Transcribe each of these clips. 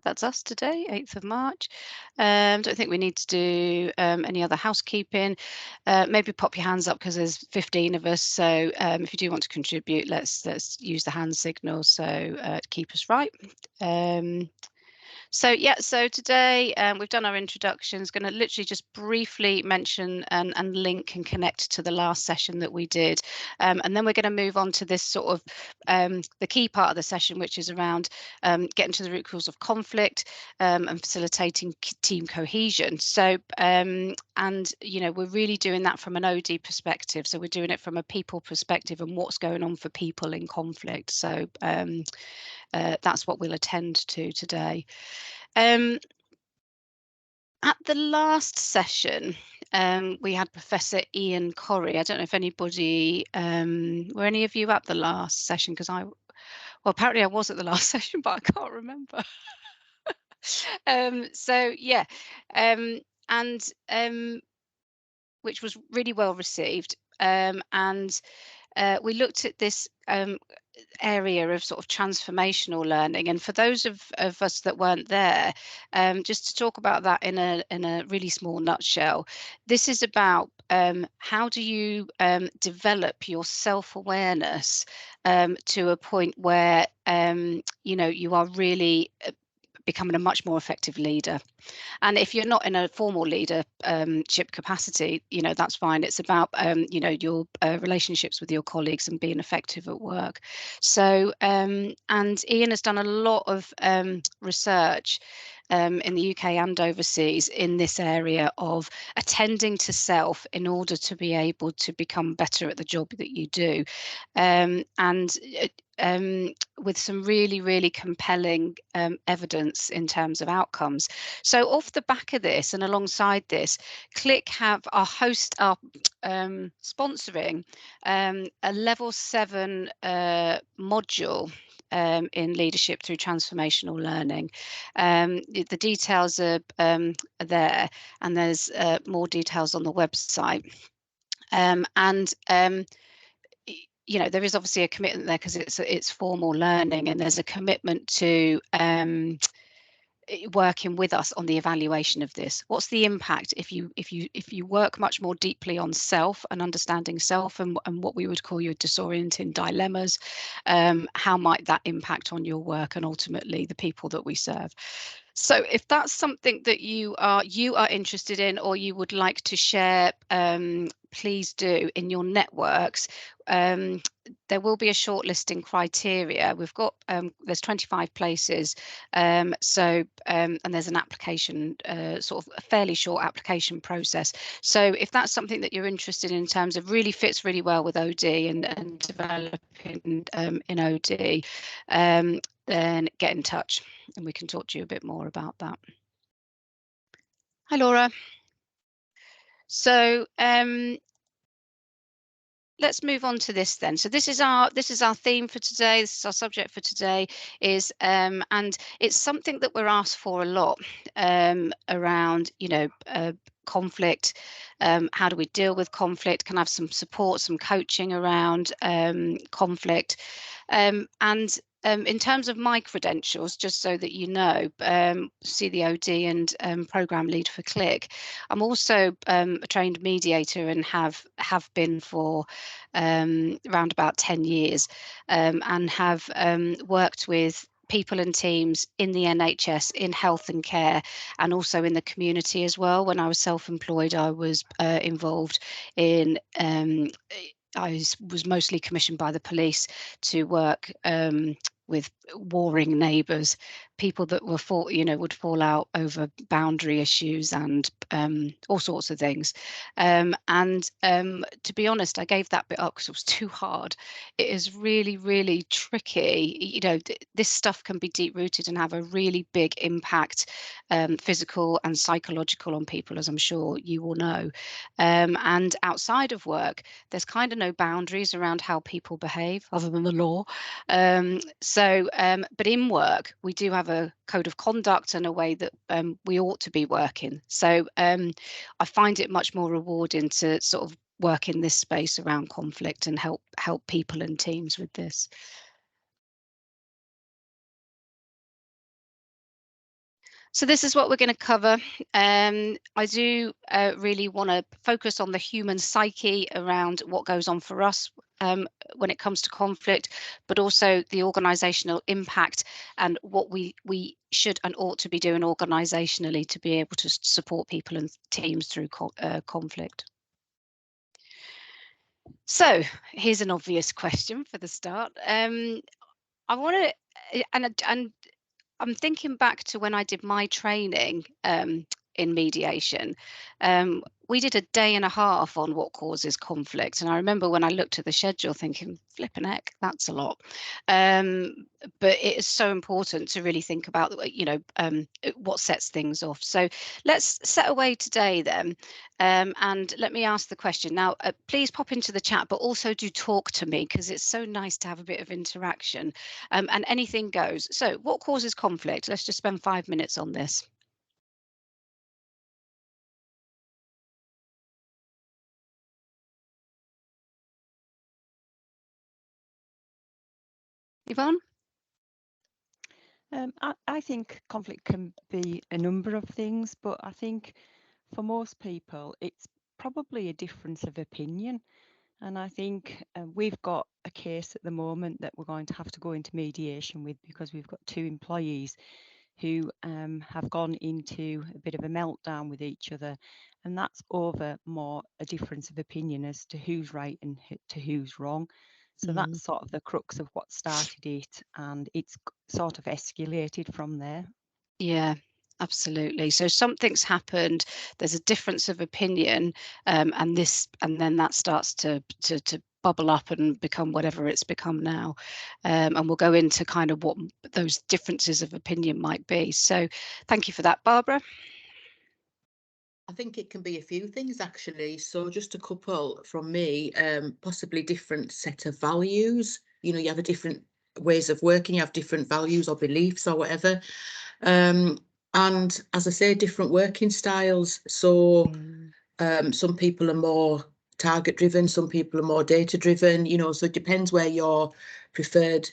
That's us today, 8th of March. Don't think we need to do any other housekeeping. Maybe pop your hands up because there's 15 of us. So if you do want to contribute, let's use the hand signal so to keep us right. So today we've done our introductions. Going to literally just briefly mention and link and connect to the last session that we did, and then we're going to move on to this sort of the key part of the session, which is around getting to the root cause of conflict and facilitating team cohesion. So and we're really doing that from an OD perspective. So we're doing it from a people perspective and what's going on for people in conflict. So that's what we'll attend to today. At the last session, we had Professor Ian Corrie. I don't know if anybody, were any of you at the last session? Because well, apparently I was at the last session, but I can't remember. So yeah, and which was really well received. And we looked at this area of sort of transformational learning. And for those of us that weren't there, just to talk about that in a really small nutshell, this is about how do you develop your self-awareness to a point where you are really becoming a much more effective leader. And if you're not in a formal leadership capacity, that's fine. It's about, your relationships with your colleagues and being effective at work. So, and Ian has done a lot of research in the UK and overseas in this area of attending to self in order to be able to become better at the job that you do. And with some really, really compelling evidence in terms of outcomes. So off the back of this and alongside this, Click are sponsoring a level 7 module in leadership through transformational learning. The details are there, and there's more details on the website. There is obviously a commitment there because it's formal learning, and there's a commitment to working with us on the evaluation of this. What's the impact if you work much more deeply on self and understanding self and what we would call your disorienting dilemmas? How might that impact on your work and ultimately the people that we serve? So if that's something that you are interested in or you would like to share, please do in your networks. There will be a shortlisting criteria. We've got there's 25 places, and there's an application, sort of a fairly short application process. So if that's something that you're interested in terms of really fits really well with OD and developing in OD, then get in touch and we can talk to you a bit more about that. Hi, Laura. So let's move on to this then. So this is our theme for today. This is our subject for today is and it's something that we're asked for a lot around conflict. How do we deal with conflict? Can I have some support, some coaching around conflict? And in terms of my credentials, just so that you know, see the OD and program lead for Click. I'm also a trained mediator and have been for around about 10 years, and have worked with people and teams in the NHS, in health and care, and also in the community as well. When I was self-employed, I was involved in I was mostly commissioned by the police to work with warring neighbours, people that were would fall out over boundary issues and all sorts of things. And to be honest, I gave that bit up because it was too hard. It is really, really tricky. This stuff can be deep rooted and have a really big impact, physical and psychological, on people, as I'm sure you all know. And outside of work, there's kind of no boundaries around how people behave other than the law. But in work, we do have a code of conduct and a way that we ought to be working. So I find it much more rewarding to sort of work in this space around conflict and help people and teams with this. So this is what we're going to cover. I do really want to focus on the human psyche around what goes on for us when it comes to conflict, but also the organisational impact and what we should and ought to be doing organisationally to be able to support people and teams through conflict. So here's an obvious question for the start. I want to, and I'm thinking back to when I did my training in mediation. We did a day and a half on what causes conflict, and I remember when I looked at the schedule thinking, "Flipping heck, that's a lot." Um, but it is so important to really think about, what sets things off. So let's set away today then, and let me ask the question now. Please pop into the chat, but also do talk to me because it's so nice to have a bit of interaction. And anything goes. So what causes conflict? Let's just spend 5 minutes on this. Yvonne? I think conflict can be a number of things, but I think for most people, it's probably a difference of opinion. And I think we've got a case at the moment that we're going to have to go into mediation with because we've got two employees who have gone into a bit of a meltdown with each other. And that's over more a difference of opinion as to who's right and to who's wrong. So that's sort of the crux of what started it, and it's sort of escalated from there. Yeah, absolutely. So something's happened. There's a difference of opinion, and then that starts to bubble up and become whatever it's become now. And we'll go into kind of what those differences of opinion might be. So, thank you for that, Barbara. I think it can be a few things actually. So just a couple from me, possibly different set of values. You know, you have a different ways of working, you have different values or beliefs or whatever. And as I say, different working styles. So some people are more target driven, some people are more data driven, you know, so it depends where your preferred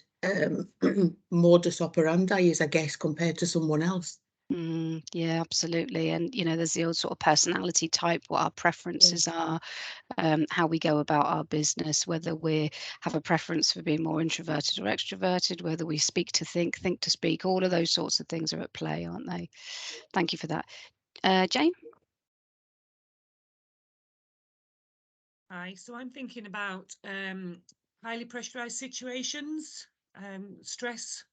modus operandi is, I guess, compared to someone else. Yeah, absolutely. And there's the old sort of personality type, what our preferences are, how we go about our business, whether we have a preference for being more introverted or extroverted, whether we speak to think to speak. All of those sorts of things are at play, aren't they? Thank you for that. Jane? Hi, so I'm thinking about highly pressurized situations, stress,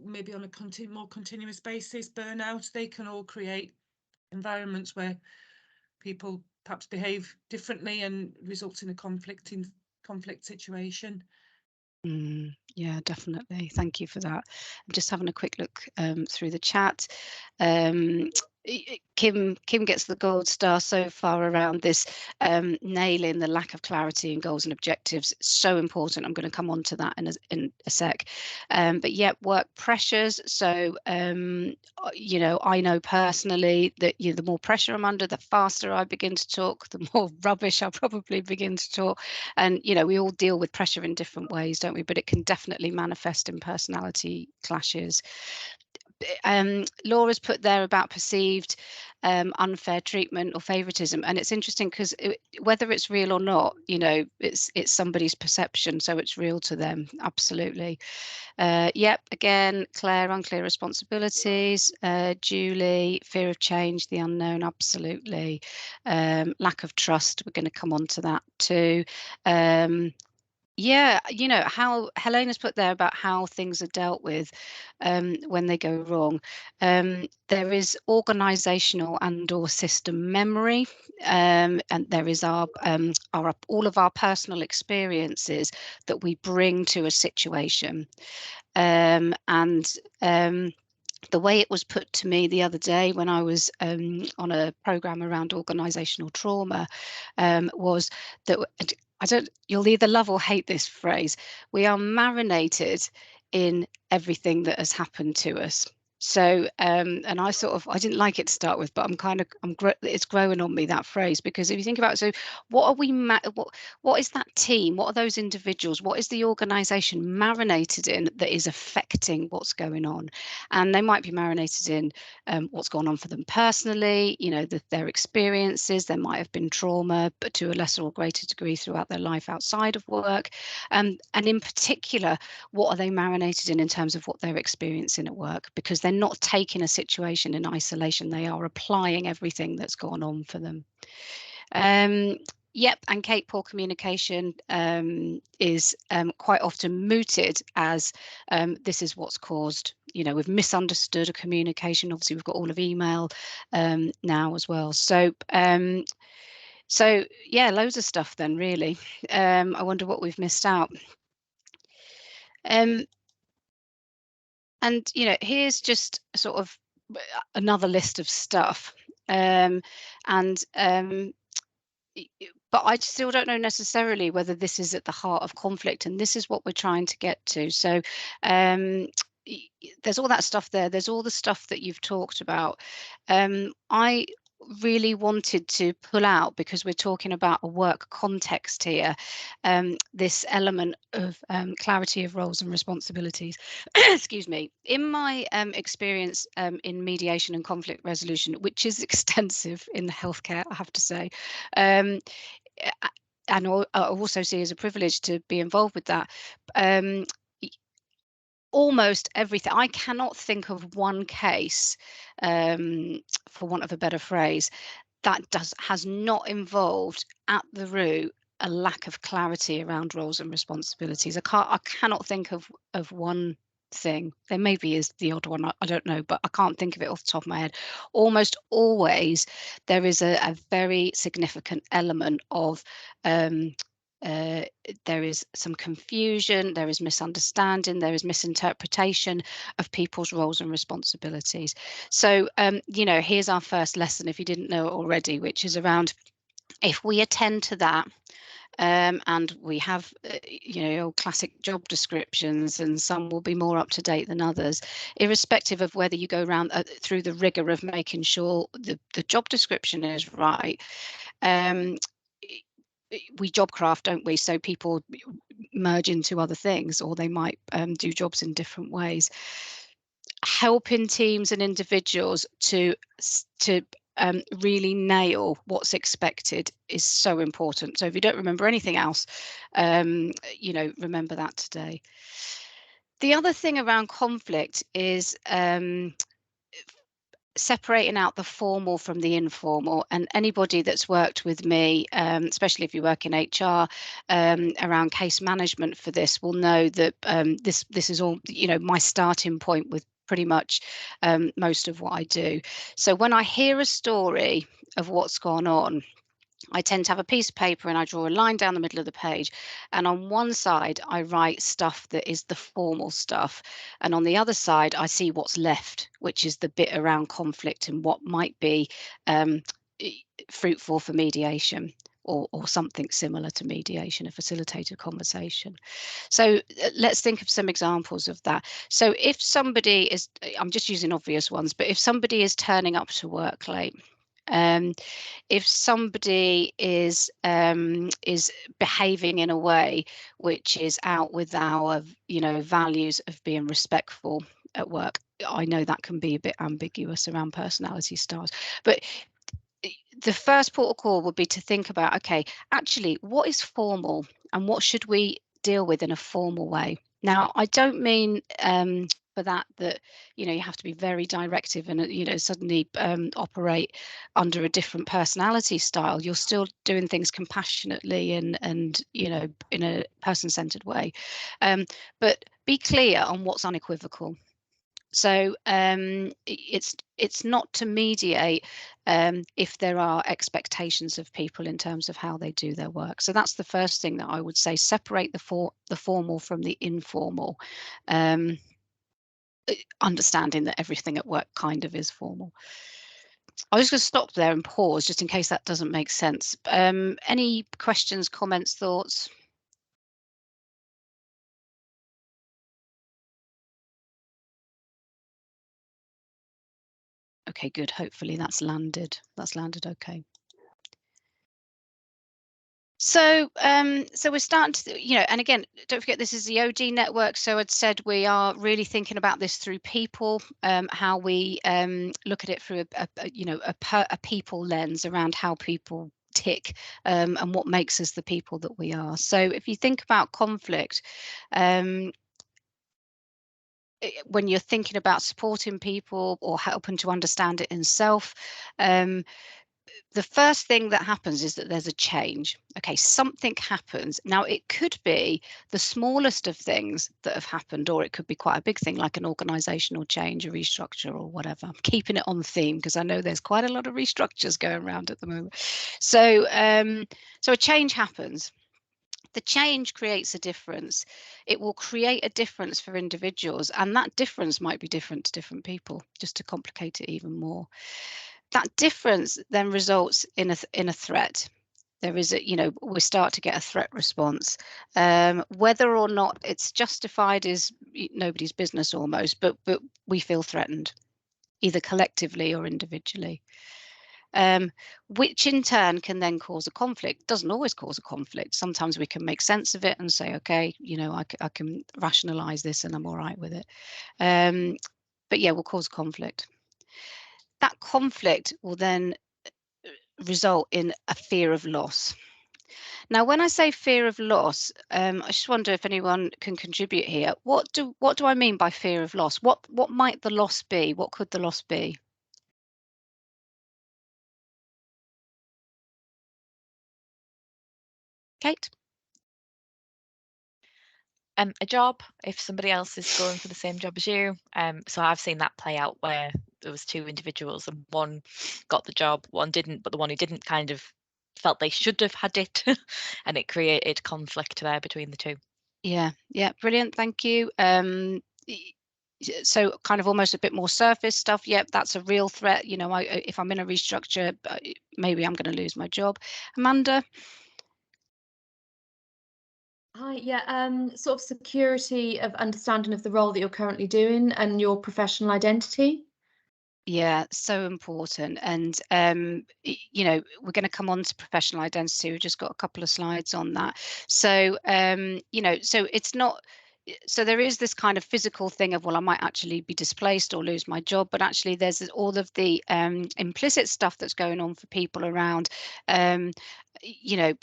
maybe on a more continuous basis, burnout. They can all create environments where people perhaps behave differently and result in a conflict situation. Yeah, definitely. Thank you for that. I'm just having a quick look through the chat. Kim gets the gold star so far around this nailing the lack of clarity in goals and objectives. It's so important. I'm going to come on to that in a sec. But yeah, work pressures. So I know personally that the more pressure I'm under, the faster I begin to talk, the more rubbish I probably begin to talk. And we all deal with pressure in different ways, don't we? But it can definitely manifest in personality clashes. Laura's put there about perceived unfair treatment or favoritism, and it's interesting because whether it's real or not, it's somebody's perception, so it's real to them. Absolutely. Yep, again, Claire, unclear responsibilities. Julie, fear of change, the unknown, absolutely. Lack of trust, we're going to come on to that too. Yeah, how Helena's put there about how things are dealt with when they go wrong. There is organizational and or system memory, and there is our all of our personal experiences that we bring to a situation. And the way it was put to me the other day when I was on a program around organizational trauma was that you'll either love or hate this phrase. We are marinated in everything that has happened to us. So, and I didn't like it to start with, but it's growing on me, that phrase, because if you think about it, so what are we, what is that team? What are those individuals? What is the organisation marinated in that is affecting what's going on? And they might be marinated in what's gone on for them personally, their experiences. There might have been trauma, but to a lesser or greater degree throughout their life outside of work. And in particular, what are they marinated in terms of what they're experiencing at work? Because they're not taking a situation in isolation. They are applying everything that's gone on for them. Yep, and Kate, poor communication is quite often mooted as this is what's caused, we've misunderstood a communication. Obviously, we've got all of email now as well. So yeah, loads of stuff then, really. I wonder what we've missed out. And, here's just sort of another list of stuff. But I still don't know necessarily whether this is at the heart of conflict, and this is what we're trying to get to. So there's all that stuff there. There's all the stuff that you've talked about. I really wanted to pull out, because we're talking about a work context here, this element of clarity of roles and responsibilities. Excuse me. In my experience in mediation and conflict resolution, which is extensive in healthcare, I have to say, and I also see as a privilege to be involved with that. Almost everything. I cannot think of one case, for want of a better phrase, that has not involved at the root a lack of clarity around roles and responsibilities. I cannot think of one thing. There maybe is the odd one, I don't know, but I can't think of it off the top of my head. Almost always there is a very significant element of there is some confusion, there is misunderstanding, there is misinterpretation of people's roles and responsibilities. So, here's our first lesson, if you didn't know it already, which is around, if we attend to that, and we have, classic job descriptions, and some will be more up to date than others, irrespective of whether you go around through the rigor of making sure the job description is right. We job craft, don't we? So people merge into other things, or they might do jobs in different ways. Helping teams and individuals to really nail what's expected is so important. So if you don't remember anything else, remember that today. The other thing around conflict is separating out the formal from the informal. And anybody that's worked with me, especially if you work in HR, around case management for this, will know that this is all, my starting point with pretty much most of what I do. So when I hear a story of what's gone on, I tend to have a piece of paper and I draw a line down the middle of the page. And on one side, I write stuff that is the formal stuff. And on the other side, I see what's left, which is the bit around conflict and what might be fruitful for mediation, or something similar to mediation, a facilitated conversation. So let's think of some examples of that. So if somebody is, I'm just using obvious ones, but if somebody is turning up to work late, if somebody is behaving in a way which is out with our values of being respectful at work, I know that can be a bit ambiguous around personality styles, but the first port of call would be to think about, okay, actually, what is formal and what should we deal with in a formal way? Now, I don't mean for that you have to be very directive and suddenly operate under a different personality style. You're still doing things compassionately and in a person-centered way, but be clear on what's unequivocal. So it's not to mediate if there are expectations of people in terms of how they do their work. So that's the first thing that I would say: separate the formal from the informal, understanding that everything at work kind of is formal. I was going to stop there and pause just in case that doesn't make sense. Any questions, comments, thoughts? Okay, good. Hopefully that's landed. That's landed okay. So so we're starting to, you know, and again, don't forget this is the OD network. So I'd said we are really thinking about this through people, how we look at it through a people lens around how people tick, and what makes us the people that we are. So if you think about conflict, when you're thinking about supporting people or helping to understand it in self, the first thing that happens is that there's a change. Okay, something happens. Now, it could be the smallest of things that have happened, or it could be quite a big thing like an organisational change, a restructure, or whatever. I'm keeping it on theme because I know there's quite a lot of restructures going around at the moment. So, so a change happens. The change creates a difference. It will create a difference for individuals, and that difference might be different to different people, just to complicate it even more. That difference then results in a threat. There is a, you know, we start to get a threat response. Whether or not it's justified is nobody's business almost, but we feel threatened, either collectively or individually. Which in turn can then cause a conflict. Doesn't always cause a conflict. Sometimes we can make sense of it and say, okay, you know, I can rationalize this and I'm all right with it. But yeah, will cause conflict. That conflict will then result in a fear of loss. Now, when I say fear of loss, I just wonder if anyone can contribute here. What do I mean by fear of loss? What might the loss be? What could the loss be? Kate? A job, if somebody else is going for the same job as you. So I've seen that play out where there was two individuals and one got the job, one didn't, but the one who didn't kind of felt they should have had it, and it created conflict there between the two. Yeah, brilliant, thank you. So kind of almost a bit more surface stuff. Yep, that's a real threat. You know, if I'm in a restructure, maybe I'm going to lose my job. Amanda? Hi, yeah, sort of security of understanding of the role that you're currently doing and your professional identity. Yeah, so important. And you know, we're going to come on to professional identity. We've just got a couple of slides on that. So you know, so it's not, so there is this kind of physical thing of, well, I might actually be displaced or lose my job, but actually there's all of the implicit stuff that's going on for people around, you know,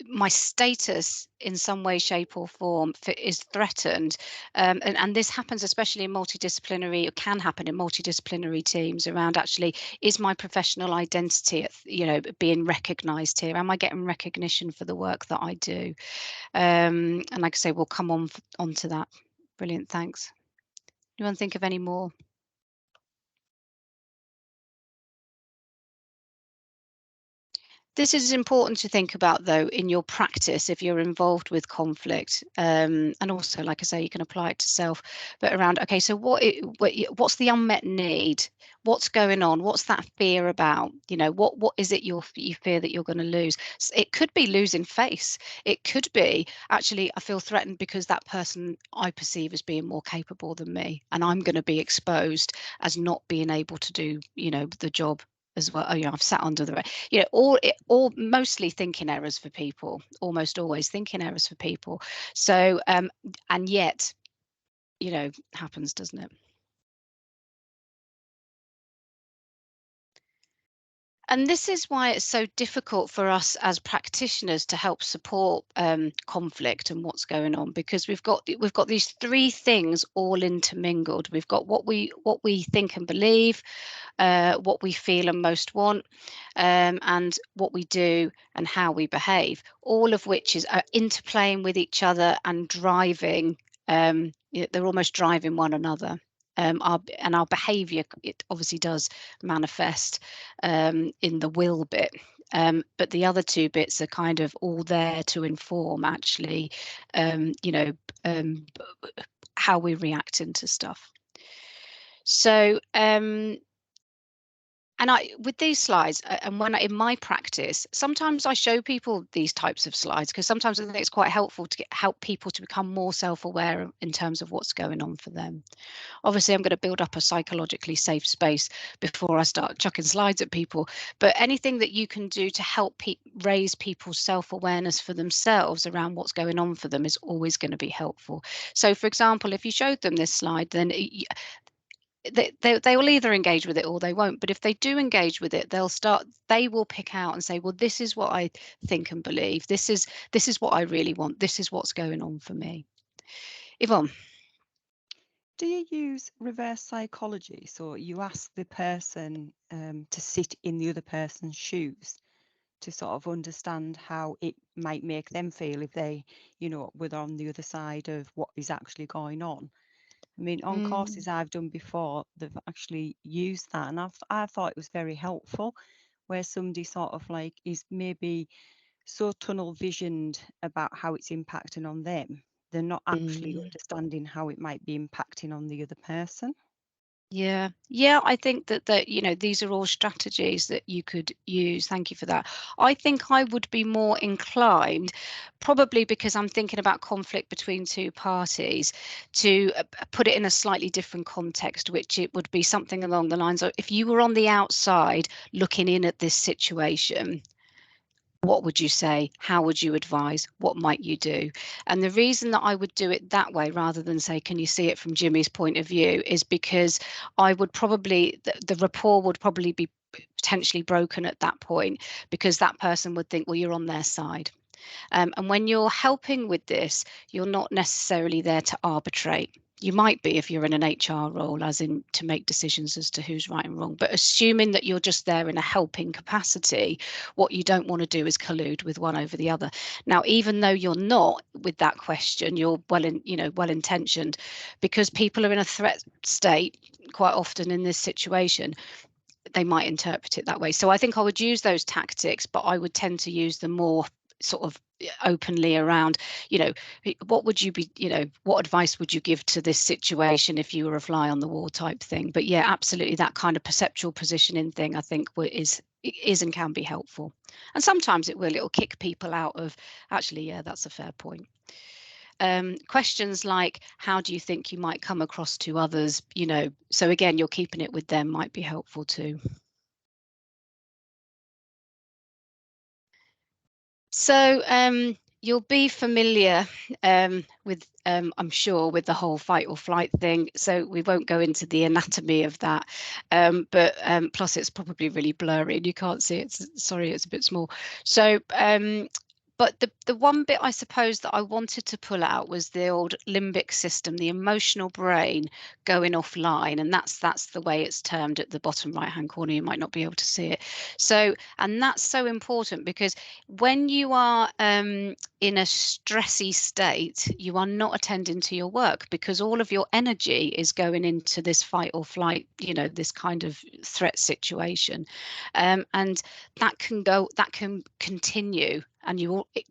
my status in some way, shape or form is threatened. And this happens especially in multidisciplinary, or can happen in multidisciplinary teams around, actually, is my professional identity, you know, being recognised here? Am I getting recognition for the work that I do? And like I say, we'll come on to that. Brilliant, thanks. You want to think of any more? This is important to think about, though, in your practice if you're involved with conflict, and also, like I say, you can apply it to self. But around, okay, so what's the unmet need? What's going on? What's that fear about? You know, what is it you fear that you're going to lose? It could be losing face. It could be, actually, I feel threatened because that person I perceive as being more capable than me, and I'm going to be exposed as not being able to do, you know, the job as well. Oh, you know, I've sat under the, you know, all mostly thinking errors for people, almost always thinking errors for people. So and yet, you know, happens, doesn't it? And this is why it's so difficult for us as practitioners to help support conflict and what's going on, because we've got these three things all intermingled. We've got what we think and believe, what we feel and most want, and what we do and how we behave, all of which is interplaying with each other and driving. They're almost driving one another. Our behaviour, it obviously does manifest in the will bit, but the other two bits are kind of all there to inform, actually, you know, how we react into stuff. So with these slides, and when in my practice, sometimes I show people these types of slides because sometimes I think it's quite helpful to help people to become more self-aware in terms of what's going on for them. Obviously, I'm going to build up a psychologically safe space before I start chucking slides at people. But anything that you can do to help raise people's self-awareness for themselves around what's going on for them is always going to be helpful. So, for example, if you showed them this slide, then they will either engage with it or they won't. But if they do engage with it, they will pick out and say, well, this is what I think and believe. This is what I really want. This is what's going on for me. Yvonne. Do you use reverse psychology? So you ask the person to sit in the other person's shoes to sort of understand how it might make them feel if they, were on the other side of what is actually going on. I mean, on courses I've done before, they've actually used that, and I thought it was very helpful, where somebody sort of like is maybe so tunnel visioned about how it's impacting on them, they're not actually understanding how it might be impacting on the other person. Yeah, I think that these are all strategies that you could use. Thank you for that. I think I would be more inclined, probably because I'm thinking about conflict between two parties, to put it in a slightly different context, which it would be something along the lines of, if you were on the outside looking in at this situation, what would you say? How would you advise? What might you do? And the reason that I would do it that way rather than say, can you see it from Jimmy's point of view, is because I would probably, the rapport would probably be potentially broken at that point, because that person would think, well, you're on their side. And when you're helping with this, you're not necessarily there to arbitrate. You might be if you're in an HR role, as in to make decisions as to who's right and wrong. But assuming that you're just there in a helping capacity, what you don't want to do is collude with one over the other. Now, even though you're not with that question, you're well intentioned, because people are in a threat state quite often in this situation, they might interpret it that way. So I think I would use those tactics, but I would tend to use them more sort of openly around, what would you be, what advice would you give to this situation if you were a fly on the wall type thing. But yeah, absolutely, that kind of perceptual positioning thing, I think is and can be helpful. And sometimes it'll kick people out of, actually, yeah, that's a fair point. Questions like, how do you think you might come across to others, so again, you're keeping it with them, might be helpful too. So you'll be familiar with, I'm sure, with the whole fight or flight thing. So we won't go into the anatomy of that. But plus it's probably really blurry and you can't see it. Sorry, it's a bit small. So but the one bit I suppose that I wanted to pull out was the old limbic system, the emotional brain going offline, and that's the way it's termed at the bottom right hand corner. You might not be able to see it. So, and that's so important, because when you are in a stressy state, you are not attending to your work, because all of your energy is going into this fight or flight, this kind of threat situation, and that can continue, and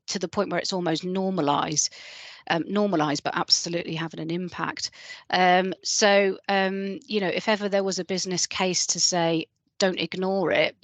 to the point where it's almost normalized, but absolutely having an impact. So if ever there was a business case to say, don't ignore it,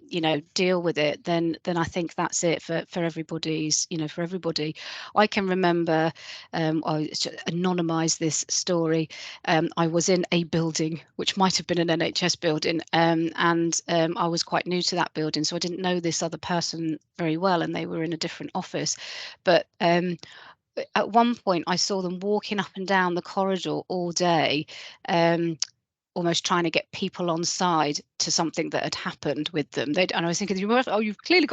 deal with it, then I think that's it for everybody's, for everybody. I can remember, I'll anonymize this story. I was in a building which might have been an NHS building, and I was quite new to that building, so I didn't know this other person very well, and they were in a different office. But at one point I saw them walking up and down the corridor all day, almost trying to get people on side to something that had happened with them. And I was thinking, oh, you've clearly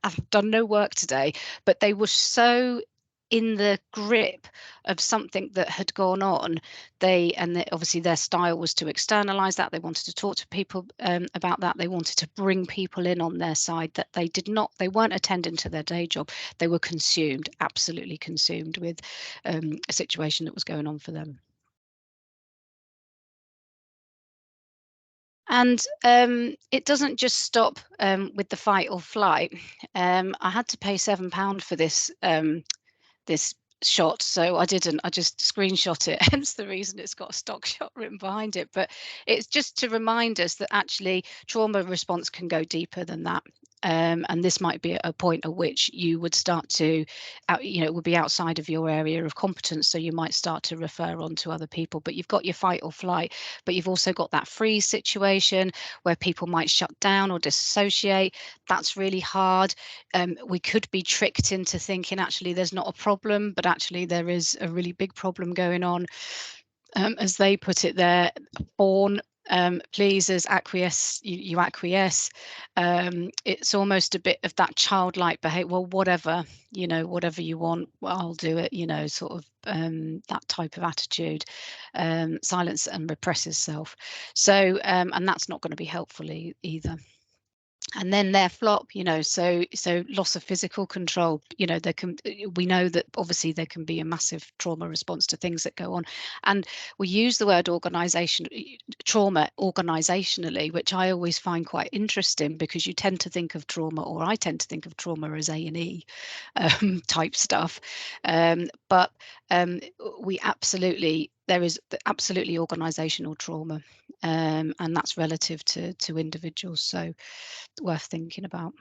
I've done no work today. But they were so in the grip of something that had gone on. Obviously their style was to externalize that. They wanted to talk to people about that. They wanted to bring people in on their side, that they weren't attending to their day job. They were absolutely consumed with a situation that was going on for them. And it doesn't just stop with the fight or flight. I had to pay £7 for this shot, so I didn't. I just screenshot it, hence the reason it's got a stock shot written behind it. But it's just to remind us that actually trauma response can go deeper than that. And this might be a point at which you would start to, it would be outside of your area of competence. So you might start to refer on to other people, but you've got your fight or flight, but you've also got that freeze situation where people might shut down or disassociate. That's really hard. We could be tricked into thinking actually there's not a problem, but actually there is a really big problem going on. As they put it there, born pleases, acquiesce, you acquiesce. It's almost a bit of that childlike behavior. Well, whatever, whatever you want, well, I'll do it, sort of that type of attitude. Silence and represses self. So, and that's not going to be helpful either. And then their flop, so loss of physical control, we know that obviously there can be a massive trauma response to things that go on. And we use the word trauma organizationally, which I always find quite interesting, because you tend to think of trauma, or I tend to think of trauma as A&E type stuff. But we absolutely, there is absolutely organizational trauma, and that's relative to individuals. So worth thinking about.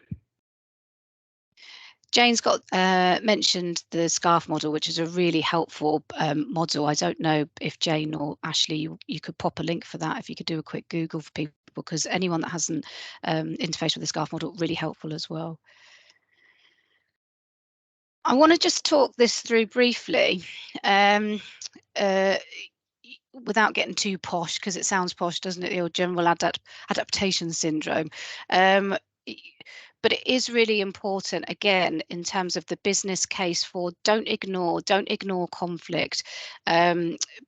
Jane's got mentioned the SCARF model, which is a really helpful model. I don't know if Jane or Ashley, you could pop a link for that, if you could do a quick Google for people, because anyone that hasn't interfaced with the SCARF model, really helpful as well. I want to just talk this through briefly. Without getting too posh, because it sounds posh, doesn't it? The old general adaptation syndrome. But it is really important, again, in terms of the business case for don't ignore conflict,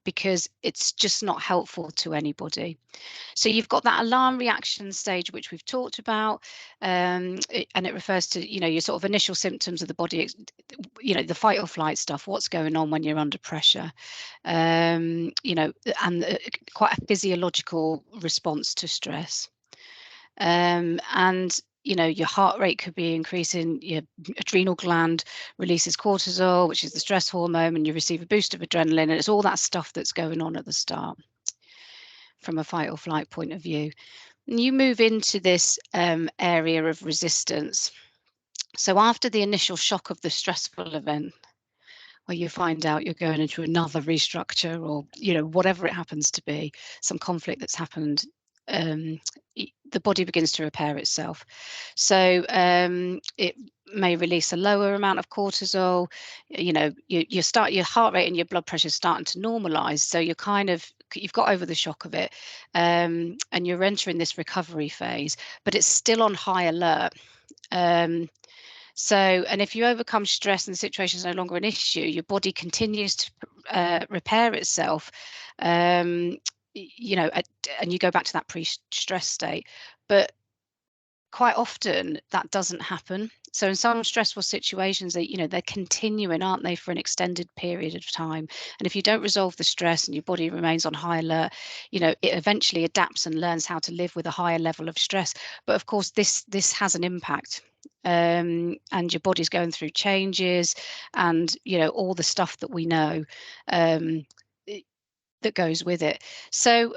because it's just not helpful to anybody. So you've got that alarm reaction stage, which we've talked about, and it refers to, your sort of initial symptoms of the body, the fight or flight stuff, what's going on when you're under pressure, and quite a physiological response to stress. And your heart rate could be increasing, your adrenal gland releases cortisol, which is the stress hormone, and you receive a boost of adrenaline, and it's all that stuff that's going on at the start from a fight or flight point of view. And you move into this area of resistance. So after the initial shock of the stressful event, where you find out you're going into another restructure, or whatever it happens to be, some conflict that's happened, the body begins to repair itself. So it may release a lower amount of cortisol. Your heart rate and your blood pressure is starting to normalize, so you've got over the shock of it, and you're entering this recovery phase, but it's still on high alert. And if you overcome stress and the situation is no longer an issue, your body continues to repair itself, and you go back to that pre-stress state. But quite often that doesn't happen. So in some stressful situations, they're continuing, aren't they, for an extended period of time. And if you don't resolve the stress and your body remains on high alert, it eventually adapts and learns how to live with a higher level of stress. But of course, this has an impact. And your body's going through changes, and all the stuff that we know that goes with it. So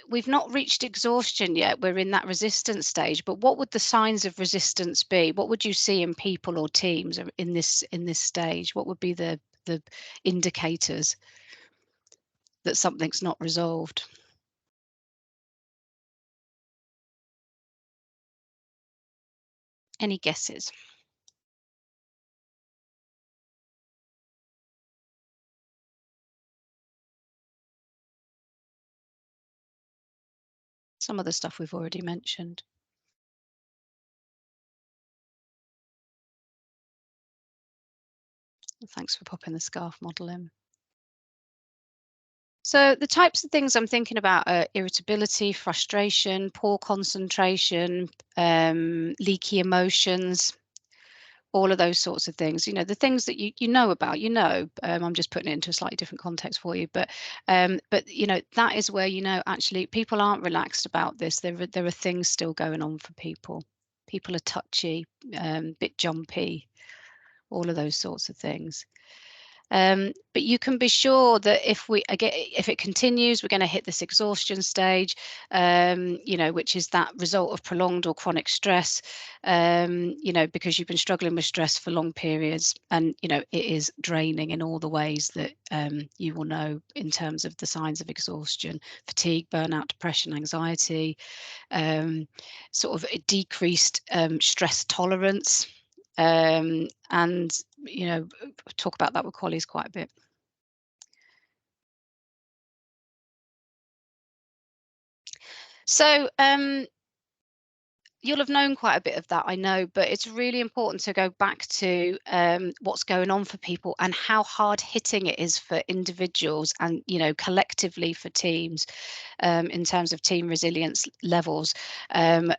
we've not reached exhaustion yet. We're in that resistance stage. But what would the signs of resistance be? What would you see in people or teams in this stage? What would be the indicators that something's not resolved? Any guesses? Some of the stuff we've already mentioned. Thanks for popping the SCARF model in. So the types of things I'm thinking about are irritability, frustration, poor concentration, leaky emotions, all of those sorts of things. The things that you know about. I'm just putting it into a slightly different context for you, but that is where actually people aren't relaxed about this. There are things still going on for people. People are touchy, bit jumpy, all of those sorts of things. But you can be sure that if it continues, we're going to hit this exhaustion stage, which is that result of prolonged or chronic stress, because you've been struggling with stress for long periods, and it is draining in all the ways that you will know in terms of the signs of exhaustion, fatigue, burnout, depression, anxiety, sort of a decreased stress tolerance. And talk about that with colleagues quite a bit. So you'll have known quite a bit of that, I know, but it's really important to go back to what's going on for people and how hard hitting it is for individuals and collectively for teams, in terms of team resilience levels,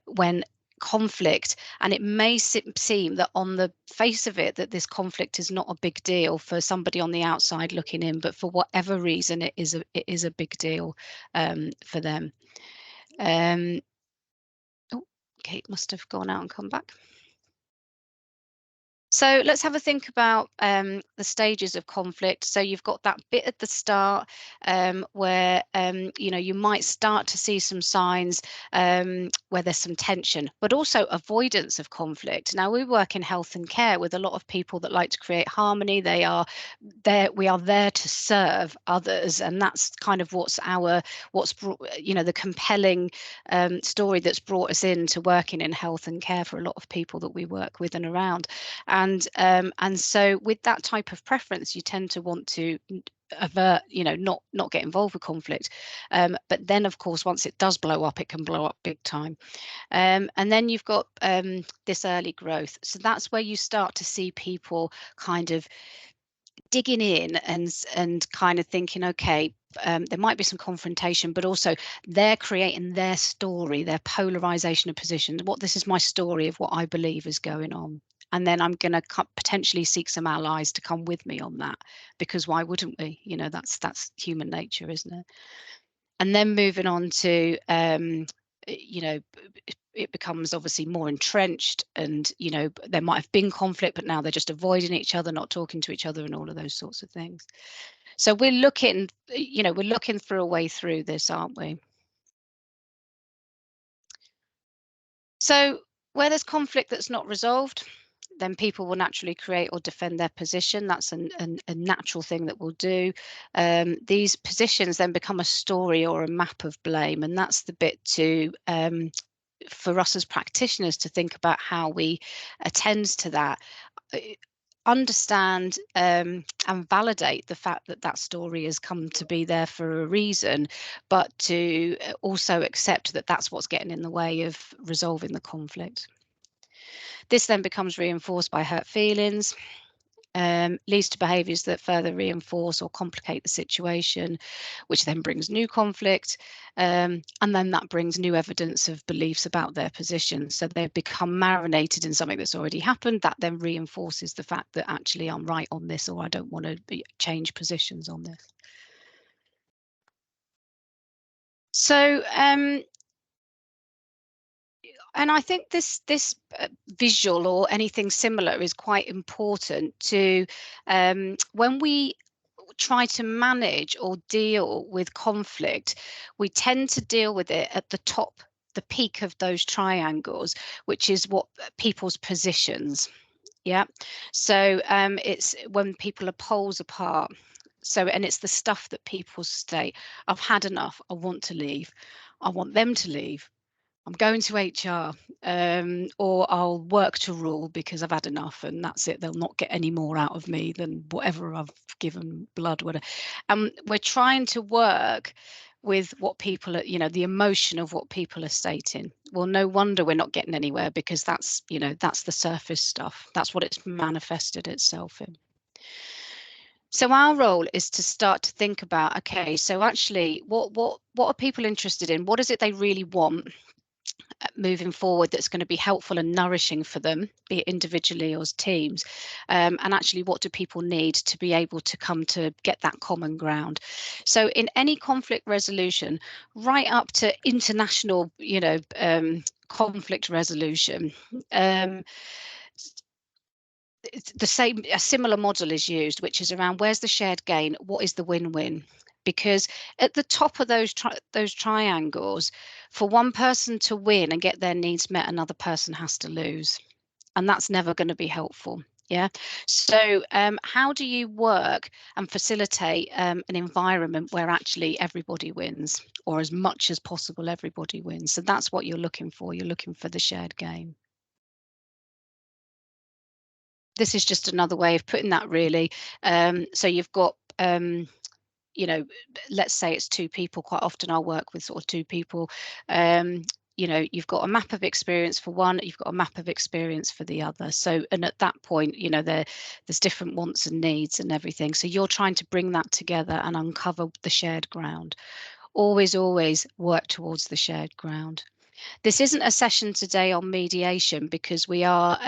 when conflict, and it may seem that on the face of it that this conflict is not a big deal for somebody on the outside looking in, but for whatever reason it is a big deal for them. Oh, Kate must have gone out and come back. So let's have a think about the stages of conflict. So you've got that bit at the start where you might start to see some signs where there's some tension, but also avoidance of conflict. Now, we work in health and care with a lot of people that like to create harmony. We are there to serve others, and that's kind of what's the compelling story that's brought us into working in health and care for a lot of people that we work with and around. And so with that type of preference, you tend to want to avert, not get involved with conflict. But then, of course, once it does blow up, it can blow up big time. And then you've got this early growth. So that's where you start to see people kind of digging in and kind of thinking, okay, there might be some confrontation, but also they're creating their story, their polarization of positions. This is my story of what I believe is going on. And then I'm going to potentially seek some allies to come with me on that, because why wouldn't we? That's human nature, isn't it? And then moving on to, it becomes obviously more entrenched, and there might have been conflict, but now they're just avoiding each other, not talking to each other, and all of those sorts of things. So we're looking for a way through this, aren't we? So where there's conflict that's not resolved, then people will naturally create or defend their position. That's a natural thing that we'll do. These positions then become a story or a map of blame, and that's the bit for us as practitioners to think about how we attend to that. Understand and validate the fact that that story has come to be there for a reason, but to also accept that that's what's getting in the way of resolving the conflict. This then becomes reinforced by hurt feelings, leads to behaviours that further reinforce or complicate the situation, which then brings new conflict, and then that brings new evidence of beliefs about their position. So they've become marinated in something that's already happened. That then reinforces the fact that actually I'm right on this, or I don't want to change positions on this. So and I think this visual or anything similar is quite important to when we try to manage or deal with conflict, we tend to deal with it at the top, the peak of those triangles, which is what people's positions. Yeah. So it's when people are poles apart. So, and it's the stuff that people state, I've had enough, I want to leave, I want them to leave, I'm going to HR, or I'll work to rule because I've had enough and that's it. They'll not get any more out of me than whatever I've given blood, whatever. We're trying to work with what people are, the emotion of what people are stating. Well, no wonder we're not getting anywhere, because that's, that's the surface stuff. That's what it's manifested itself in. So our role is to start to think about, okay, so actually what are people interested in? What is it they really want moving forward that's going to be helpful and nourishing for them, be it individually or as teams, and actually what do people need to be able to come to get that common ground. So in any conflict resolution, right up to international conflict resolution, the same, a similar model is used, which is around where's the shared gain, what is the win-win? Because at the top of those triangles, for one person to win and get their needs met, another person has to lose, and that's never going to be helpful. Yeah. So how do you work and facilitate an environment where actually everybody wins, or as much as possible everybody wins? So that's what you're looking for. You're looking for the shared gain. This is just another way of putting that, really. So you've got you know, let's say it's two people. Quite often I'll work with sort of two people. You know, you've got a map of experience for one, you've got a map of experience for the other. So, and at that point, you know, there's different wants and needs and everything. So you're trying to bring that together and uncover the shared ground. Always work towards the shared ground. This isn't a session today on mediation, because we are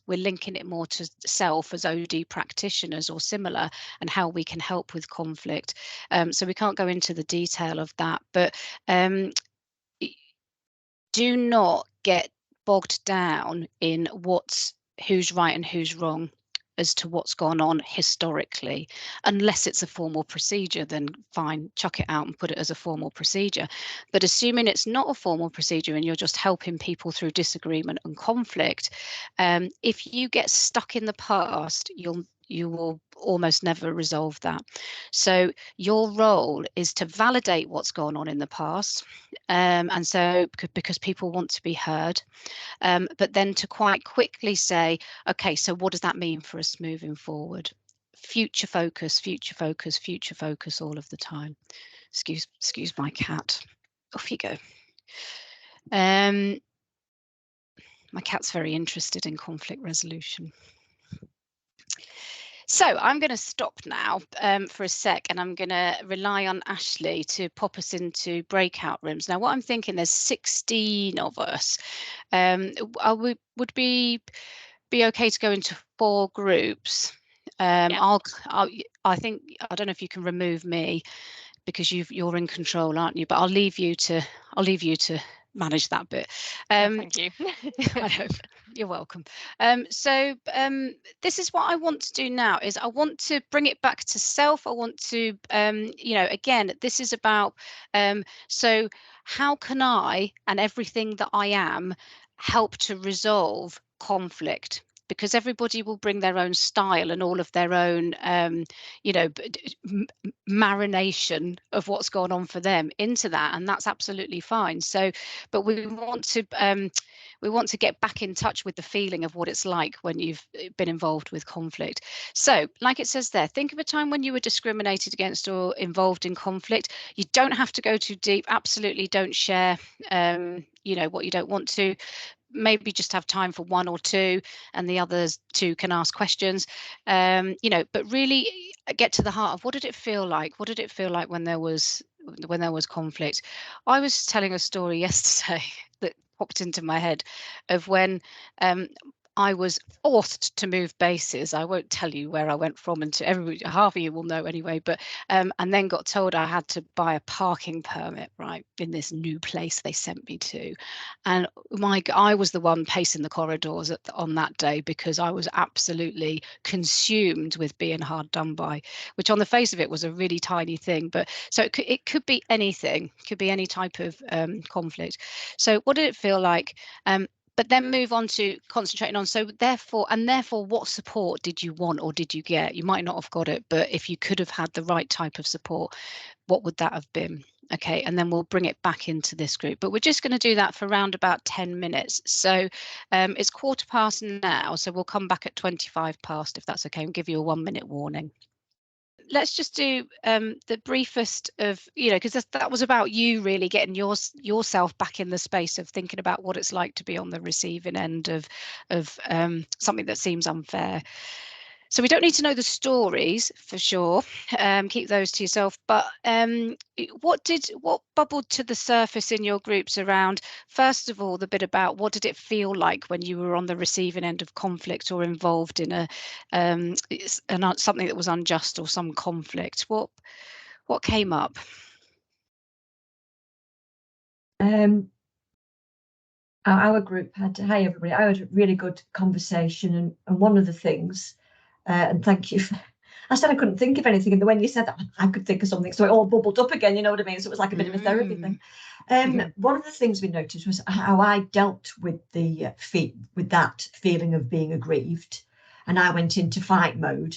we're linking it more to self as OD practitioners or similar, and how we can help with conflict. So we can't go into the detail of that, but do not get bogged down in who's right and who's wrong as to what's gone on historically. Unless it's a formal procedure, then fine, chuck it out and put it as a formal procedure. But assuming it's not a formal procedure and you're just helping people through disagreement and conflict, if you get stuck in the past, you will almost never resolve that. So your role is to validate what's gone on in the past, and so because people want to be heard, but then to quite quickly say, okay, so what does that mean for us moving forward? Future focus, future focus, future focus all of the time. Excuse my cat. Off you go. My cat's very interested in conflict resolution. So I'm going to stop now for a sec, and I'm going to rely on Ashley to pop us into breakout rooms. Now, what I'm thinking, there's 16 of us. Would be okay to go into 4 groups? Yeah. I think, I don't know if you can remove me, because you're in control, aren't you? But I'll leave you to manage that bit. Thank you. I hope. You're welcome. So this is what I want to do now, is I want to bring it back to self. I want to, you know, again, this is about, so how can I and everything that I am help to resolve conflict? Because everybody will bring their own style and all of their own, you know, marination of what's gone on for them into that, and that's absolutely fine. So, but we want to get back in touch with the feeling of what it's like when you've been involved with conflict. So, like it says there, think of a time when you were discriminated against or involved in conflict. You don't have to go too deep. Absolutely don't share, you know, what you don't want to. Maybe just have time for 1 or 2, and the others 2 can ask questions, you know, but really get to the heart of what did it feel like? What did it feel like when there was conflict? I was telling a story yesterday that popped into my head of when I was forced to move bases. I won't tell you where I went from, and to everybody, half of you will know anyway, but and then got told I had to buy a parking permit, right, in this new place they sent me to. And I was the one pacing the corridors on that day, because I was absolutely consumed with being hard done by, which on the face of it was a really tiny thing. But so it could be anything, could be any type of conflict. So what did it feel like? But then move on to concentrating on, so therefore what support did you want or did you get? You might not have got it, but if you could have had the right type of support, what would that have been? Okay, and then we'll bring it back into this group, but we're just going to do that for around about 10 minutes. So it's 1:15 now, so we'll come back at 25 past, if that's okay, and give you a 1-minute warning. Let's just do the briefest of, you know, because that was about you really getting yourself back in the space of thinking about what it's like to be on the receiving end of something that seems unfair. So we don't need to know the stories for sure. Keep those to yourself. But what bubbled to the surface in your groups around, first of all, the bit about what did it feel like when you were on the receiving end of conflict or involved in something that was unjust or some conflict? What came up? our group had, hi everybody, I had a really good conversation, and one of the things, and thank you for, I said I couldn't think of anything, and then when you said that, I could think of something, so it all bubbled up again, you know what I mean? So it was like a bit of a therapy thing. One of the things we noticed was how I dealt with with that feeling of being aggrieved, and I went into fight mode,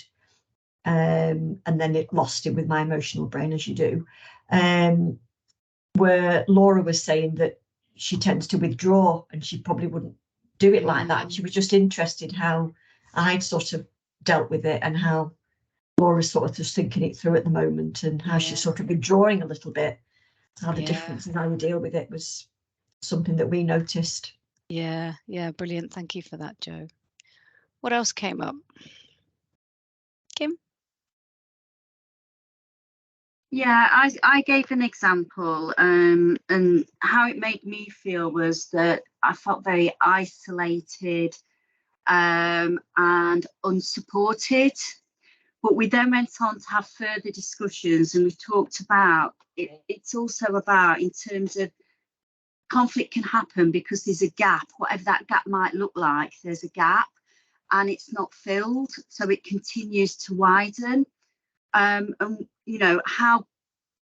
and then it lost it with my emotional brain, as you do. Where Laura was saying that she tends to withdraw, and she probably wouldn't do it like that. And she was just interested how I'd sort of dealt with it, and how Laura's sort of just thinking it through at the moment, and how she's sort of withdrawing a little bit. How the difference in how you deal with it was something that we noticed. Yeah, brilliant. Thank you for that, Jo. What else came up? Kim? Yeah, I gave an example, and how it made me feel was that I felt very isolated and unsupported. But we then went on to have further discussions, and we talked about it's also about, in terms of conflict can happen because there's a gap, whatever that gap might look like, there's a gap and it's not filled, so it continues to widen. And you know, how,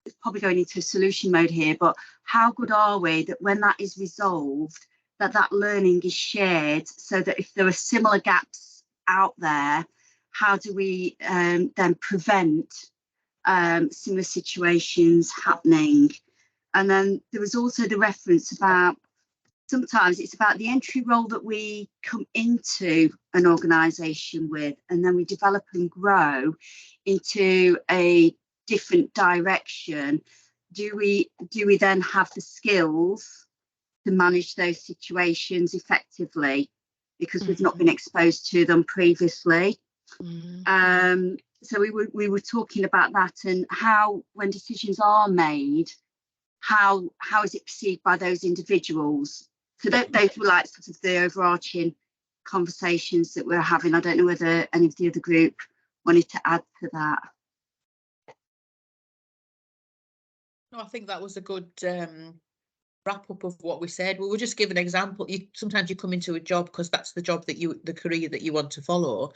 it's probably going into solution mode here, but how good are we that when that is resolved, that learning is shared, so that if there are similar gaps out there, how do we then prevent similar situations happening? And then there was also the reference about sometimes it's about the entry role that we come into an organisation with, and then we develop and grow into a different direction. Do we then have the skills to manage those situations effectively because we've not been exposed to them previously? So we were talking about that, and how, when decisions are made, how is it perceived by those individuals? So those were like sort of the overarching conversations that we're having. I don't know whether any of the other group wanted to add to that. No, I think that was a good wrap up of what we said. We were just give an example. Sometimes you come into a job because that's the job that the career that you want to follow,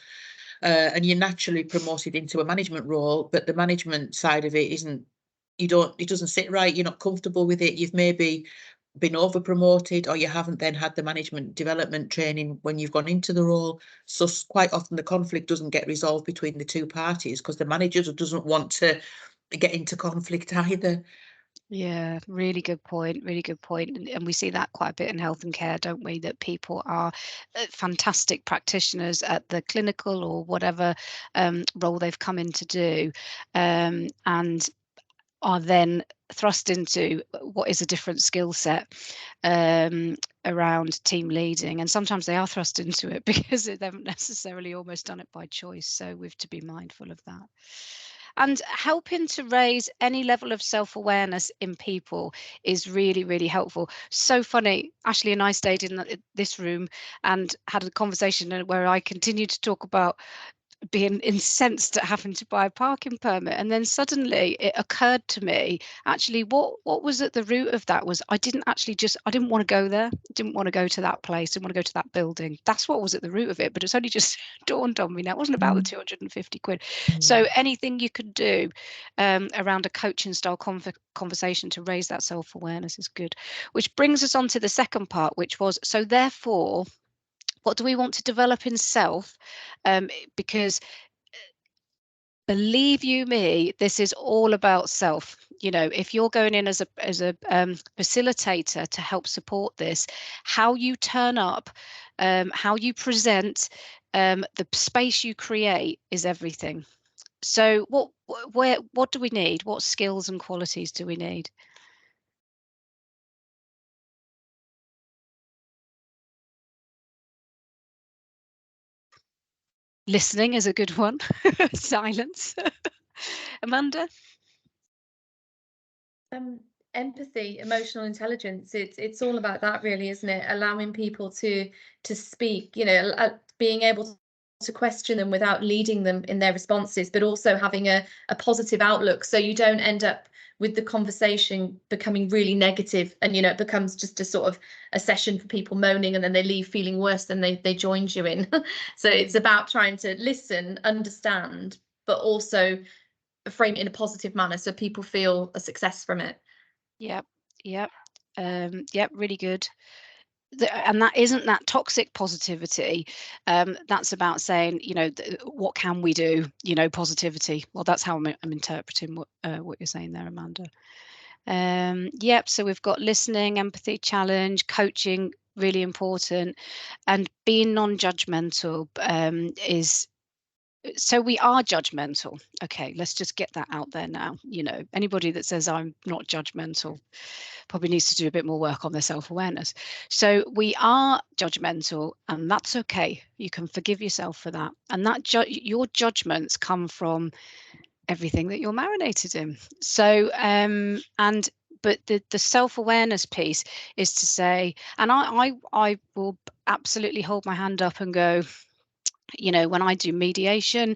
and you're naturally promoted into a management role, but the management side of it isn't. It doesn't sit right. You're not comfortable with it. You've maybe been over promoted, or you haven't then had the management development training when you've gone into the role. So quite often the conflict doesn't get resolved between the two parties because the manager doesn't want to get into conflict either. Yeah, really good point. Really good point. And we see that quite a bit in health and care, don't we? That people are fantastic practitioners at the clinical or whatever role they've come in to do, and are then thrust into what is a different skill set around team leading. And sometimes they are thrust into it because they haven't necessarily almost done it by choice. So we have to be mindful of that. And helping to raise any level of self-awareness in people is really, really helpful. So funny, Ashley and I stayed in this room and had a conversation where I continued to talk about being incensed at having to buy a parking permit, and then suddenly it occurred to me, actually what was at the root of that was I didn't want to go there, didn't want to go to that place, didn't want to go to that building. That's what was at the root of it, but it's only just dawned on me now. It wasn't about the 250 quid. So anything you could do around a coaching style conversation to raise that self-awareness is good, which brings us on to the second part, which was, so therefore what do we want to develop in self? Because believe you me, this is all about self. You know, if you're going in as a facilitator to help support this, how you turn up, how you present, the space you create is everything. So what do we need? What skills and qualities do we need? Listening is a good one. Silence. Amanda? Empathy, emotional intelligence. It's all about that, really, isn't it? Allowing people to speak, you know, being able to question them without leading them in their responses, but also having a positive outlook, so you don't end up with the conversation becoming really negative, and it becomes just a sort of a session for people moaning, and then they leave feeling worse than they joined you in. So it's about trying to listen, understand, but also frame it in a positive manner so people feel a success from it. Yep, really good. And that isn't that toxic positivity. That's about saying, what can we do? Positivity. Well, that's how I'm interpreting what you're saying there, Amanda. Yep. So we've got listening, empathy, challenge, coaching, really important, and being non-judgmental is. So we are judgmental. Okay, let's just get that out there now. Anybody that says I'm not judgmental probably needs to do a bit more work on their self-awareness. So we are judgmental, and that's okay. You can forgive yourself for that. And that your judgments come from everything that you're marinated in. So but the self-awareness piece is to say, and I will absolutely hold my hand up and go, when I do mediation,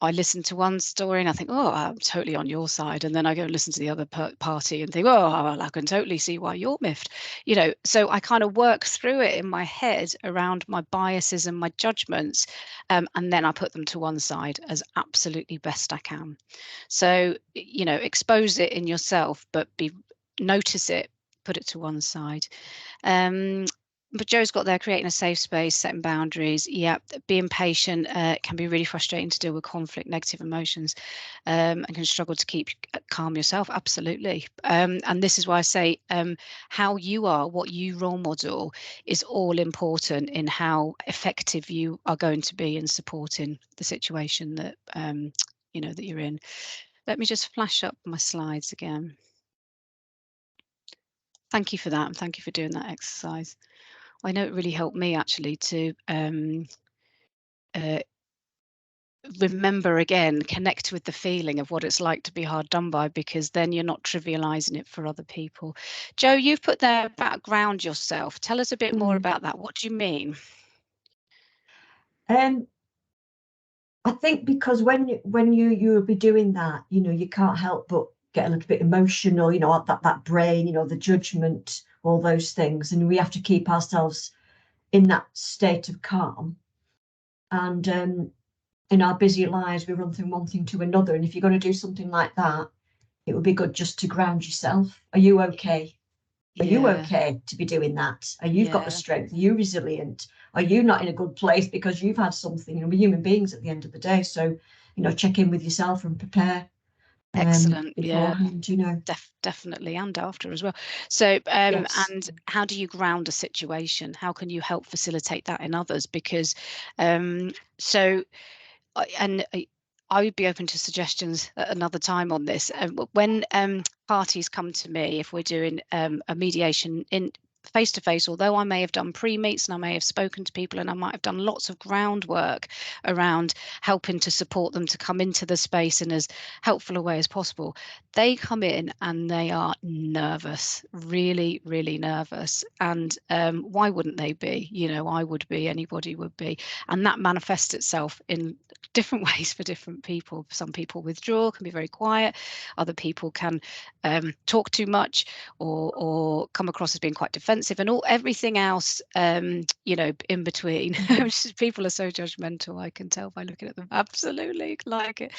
I listen to one story and I think, oh, I'm totally on your side. And then I go and listen to the other party and think, oh, well, I can totally see why you're miffed. So I kind of work through it in my head around my biases and my judgments. And then I put them to one side as absolutely best I can. So, expose it in yourself, but notice it, put it to one side. But Joe's got there, creating a safe space, setting boundaries. Yeah, being patient can be really frustrating to deal with conflict, negative emotions, and can struggle to keep calm yourself. Absolutely. And this is why I say how you are, what you role model is all important in how effective you are going to be in supporting the situation that, that you're in. Let me just flash up my slides again. Thank you for that. And thank you for doing that exercise. I know it really helped me actually to remember again, connect with the feeling of what it's like to be hard done by, because then you're not trivializing it for other people. Joe, you've put there about ground yourself. Tell us a bit more about that. What do you mean? I think because when you'll be doing that, you can't help but get a little bit emotional, that brain, the judgment, all those things, and we have to keep ourselves in that state of calm. And in our busy lives, we run from one thing to another, and if you're going to do something like that, it would be good just to ground yourself. Are you okay? Are you okay to be doing that? Are you got the strength? Are you resilient? Are you not in a good place because you've had something? We're human beings at the end of the day, so check in with yourself and prepare. Excellent. Beforehand, definitely, and after as well. So yes. And how do you ground a situation? How can you help facilitate that in others? Because I would be open to suggestions at another time on this. When parties come to me, if we're doing a mediation in face-to-face, although I may have done pre-meets and I may have spoken to people and I might have done lots of groundwork around helping to support them to come into the space in as helpful a way as possible, they come in and they are nervous, really, really nervous. And why wouldn't they be? I would be, anybody would be. And that manifests itself in different ways for different people. Some people withdraw, can be very quiet. Other people can talk too much or come across as being quite defensive, and everything else in between. People are so judgmental, I can tell by looking at them. Absolutely like it.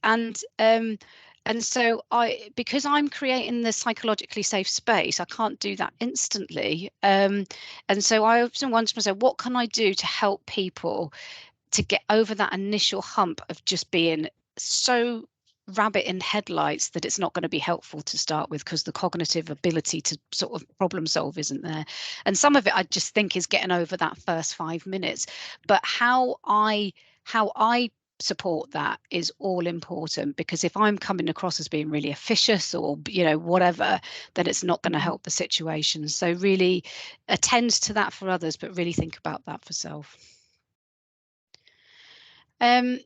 And so because I'm creating the psychologically safe space, I can't do that instantly. And so I often wonder myself, what can I do to help people to get over that initial hump of just being so rabbit in headlights that it's not going to be helpful to start with, because the cognitive ability to sort of problem solve isn't there. And some of it I just think is getting over that first 5 minutes. But how I support that is all important, because if I'm coming across as being really officious or whatever, then it's not going to help the situation. So really attend to that for others, but really think about that for self. And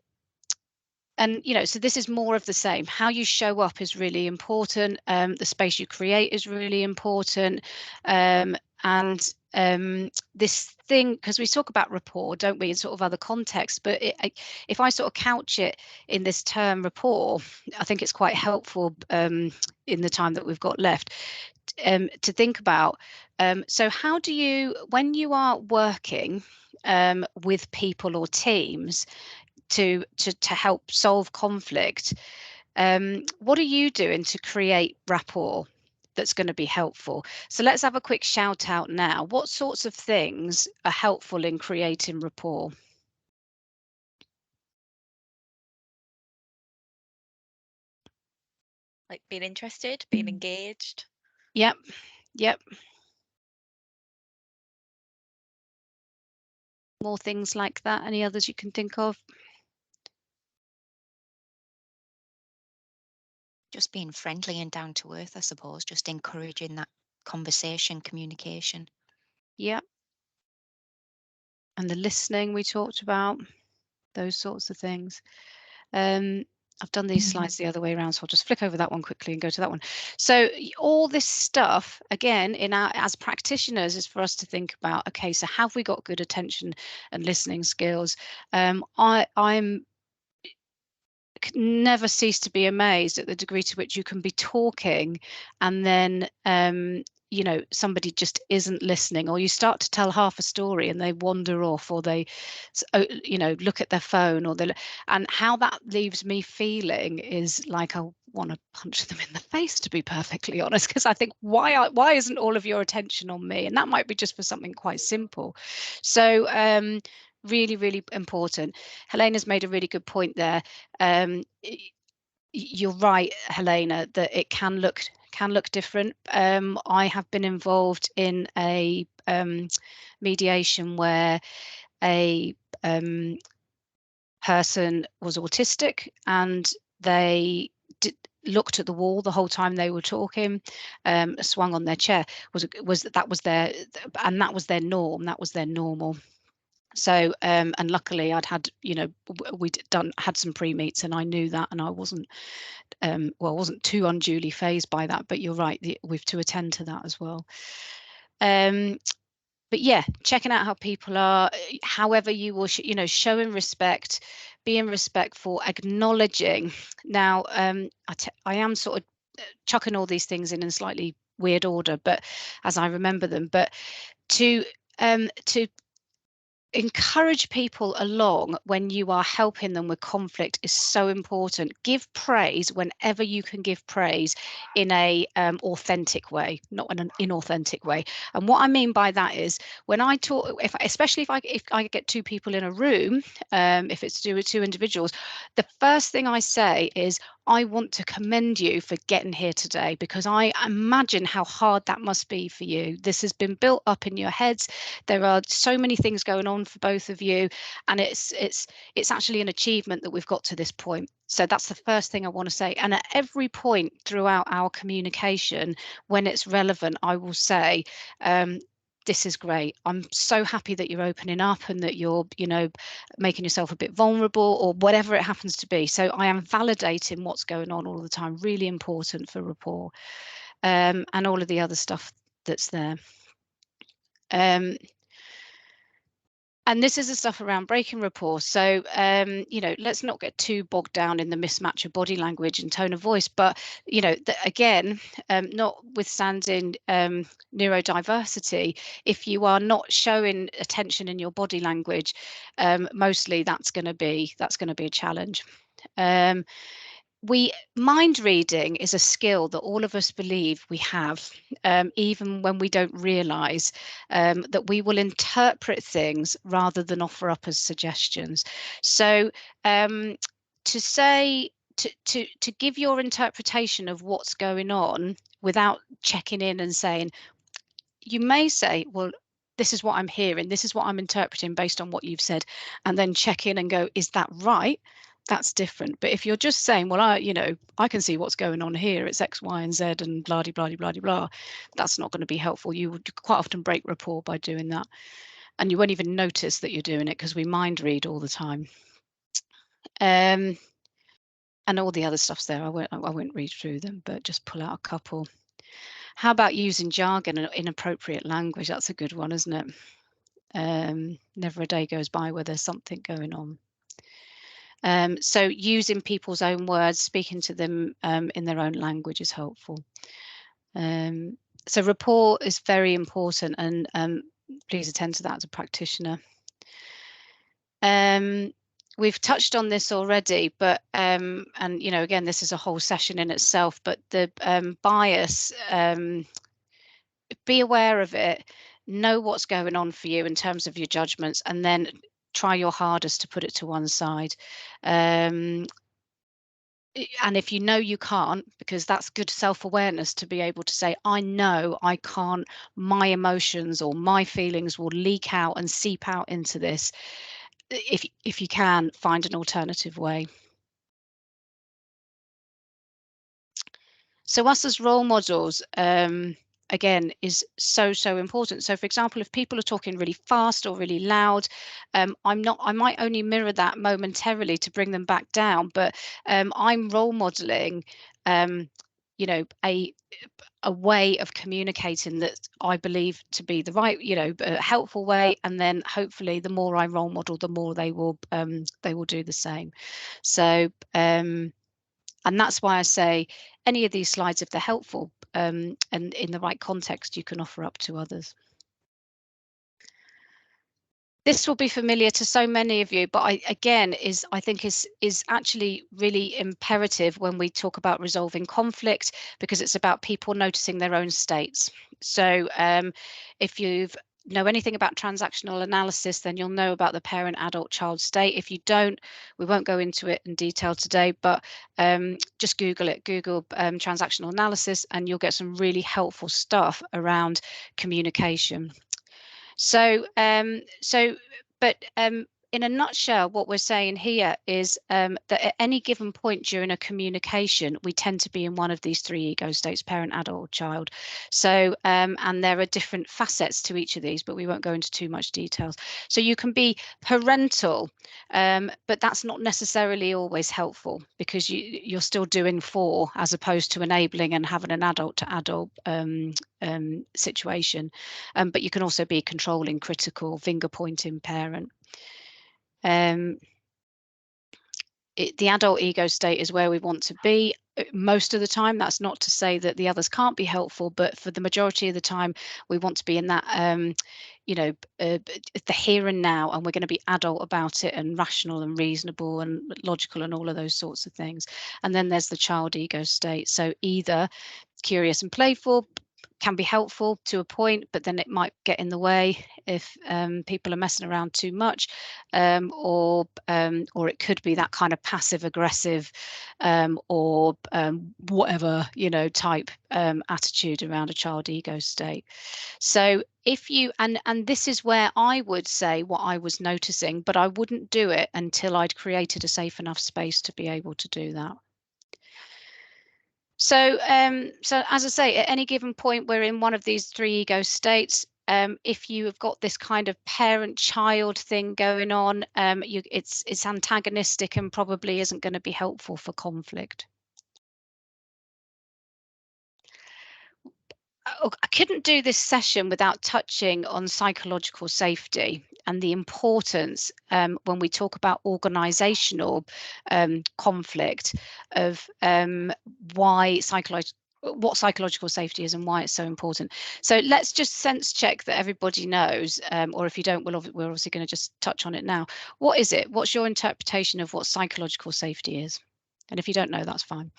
so this is more of the same. How you show up is really important. The space you create is really important. And this thing, because we talk about rapport, don't we, in sort of other contexts, but if I sort of couch it in this term rapport, I think it's quite helpful in the time that we've got left to think about. So how do you, when you are working with people or teams to help solve conflict, what are you doing to create rapport that's going to be helpful? So let's have a quick shout out now. What sorts of things are helpful in creating rapport? Like being interested, being engaged. Yep. More things like that. Any others you can think of? Just being friendly and down to earth, I suppose, just encouraging that conversation, communication. Yep. And the listening we talked about, those sorts of things. I've done these slides the other way around, so I'll just flick over that one quickly and go to that one. So all this stuff, again, as practitioners, is for us to think about, okay, so have we got good attention and listening skills? I'm never cease to be amazed at the degree to which you can be talking and then you know, somebody just isn't listening, or you start to tell half a story and they wander off, or they you know, look at their phone, or they, and how that leaves me feeling is like I want to punch them in the face, to be perfectly honest, because I think why isn't all of your attention on me? And that might be just for something quite simple. So really important. Helena's made a really good point there. You're right, Helena, that it can look different. I have been involved in a mediation where a person was autistic, and they looked at the wall the whole time they were talking, swung on their chair, that was their, and that was their norm, that was their normal. So and luckily I'd had, you know, had some pre-meets, and I knew that, and I wasn't well, I wasn't too unduly phased by that. But you're right, we've to attend to that as well. But yeah, checking out how people are, however you will, you know, showing respect, being respectful, acknowledging. Now I am sort of chucking all these things in slightly weird order, but as I remember them, but to encourage people along when you are helping them with conflict is so important. Give praise whenever you can give praise in a authentic way, not in an inauthentic way. And what I mean by that is, when I talk, especially if I get two people in a room, if it's to do with two individuals, the first thing I say is, I want to commend you for getting here today, because I imagine how hard that must be for you. This has been built up in your heads. There are so many things going on for both of you, and it's actually an achievement that we've got to this point. So that's the first thing I want to say. And at every point throughout our communication, when it's relevant, I will say, this is great. I'm so happy that you're opening up and that you're, you know, making yourself a bit vulnerable, or whatever it happens to be. So I am validating what's going on all the time. Really important for rapport, and all of the other stuff that's there. And this is the stuff around breaking rapport. So, you know, let's not get too bogged down in the mismatch of body language and tone of voice. But, you know, again, notwithstanding neurodiversity, if you are not showing attention in your body language, mostly that's going to be a challenge. Mind reading is a skill that all of us believe we have, even when we don't realize that we will interpret things rather than offer up as suggestions. So to say, to give your interpretation of what's going on without checking in and saying, you may say, well, this is what I'm hearing, this is what I'm interpreting based on what you've said, and then check in and go, is that right? That's different. But if you're just saying, well, I can see what's going on here, it's X, Y, and Z, and blah, blah, blah, blah, blah, that's not going to be helpful. You would quite often break rapport by doing that. And you won't even notice that you're doing it, because we mind read all the time. And all the other stuff's there. I won't read through them, but just pull out a couple. How about using jargon and inappropriate language? That's a good one, isn't it? Never a day goes by where there's something going on. So using people's own words, speaking to them in their own language is helpful. So rapport is very important, and please attend to that as a practitioner. We've touched on this already, but and you know, again, this is a whole session in itself, but the bias, be aware of it, know what's going on for you in terms of your judgments, and then try your hardest to put it to one side. And if you know you can't, because that's good self-awareness to be able to say, I know I can't, my emotions or my feelings will leak out and seep out into this. If you can, find an alternative way. So us as role models, again, is so important. So for example, if people are talking really fast or really loud, I might only mirror that momentarily to bring them back down, but I'm role modeling you know, a way of communicating that I believe to be the right, you know, helpful way, and then hopefully the more I role model, the more they will do the same. So and that's why I say any of these slides, if they're helpful and in the right context, you can offer up to others. This will be familiar to so many of you, but I think is actually really imperative when we talk about resolving conflict, because it's about people noticing their own states. So if you've know anything about transactional analysis, then you'll know about the parent, adult, child state. If you don't, we won't go into it in detail today, but just Google it, Google transactional analysis, and you'll get some really helpful stuff around communication. So, in a nutshell, what we're saying here is that at any given point during a communication, we tend to be in one of these three ego states: parent, adult, child. So, and there are different facets to each of these, but we won't go into too much details. So you can be parental, but that's not necessarily always helpful, because you're still doing for, as opposed to enabling and having an adult to adult situation. But you can also be controlling, critical, finger pointing parent. The adult ego state is where we want to be most of the time. That's not to say that the others can't be helpful, but for the majority of the time, we want to be in that, you know, the here and now, and we're going to be adult about it, and rational and reasonable and logical and all of those sorts of things. And then there's the child ego state. So either curious and playful, can be helpful to a point, but then it might get in the way if people are messing around too much, or it could be that kind of passive aggressive or whatever, you know, type attitude around a child ego state. So if you, and this is where I would say what I was noticing, but I wouldn't do it until I'd created a safe enough space to be able to do that. So, so as I say, at any given point, we're in one of these three ego states. If you have got this kind of parent-child thing going on, it's antagonistic and probably isn't going to be helpful for conflict. I couldn't do this session without touching on psychological safety and the importance when we talk about organisational conflict of what psychological safety is and why it's so important. So let's just sense check that everybody knows, or if you don't, we're obviously going to just touch on it now. What is it? What's your interpretation of what psychological safety is? And if you don't know, that's fine.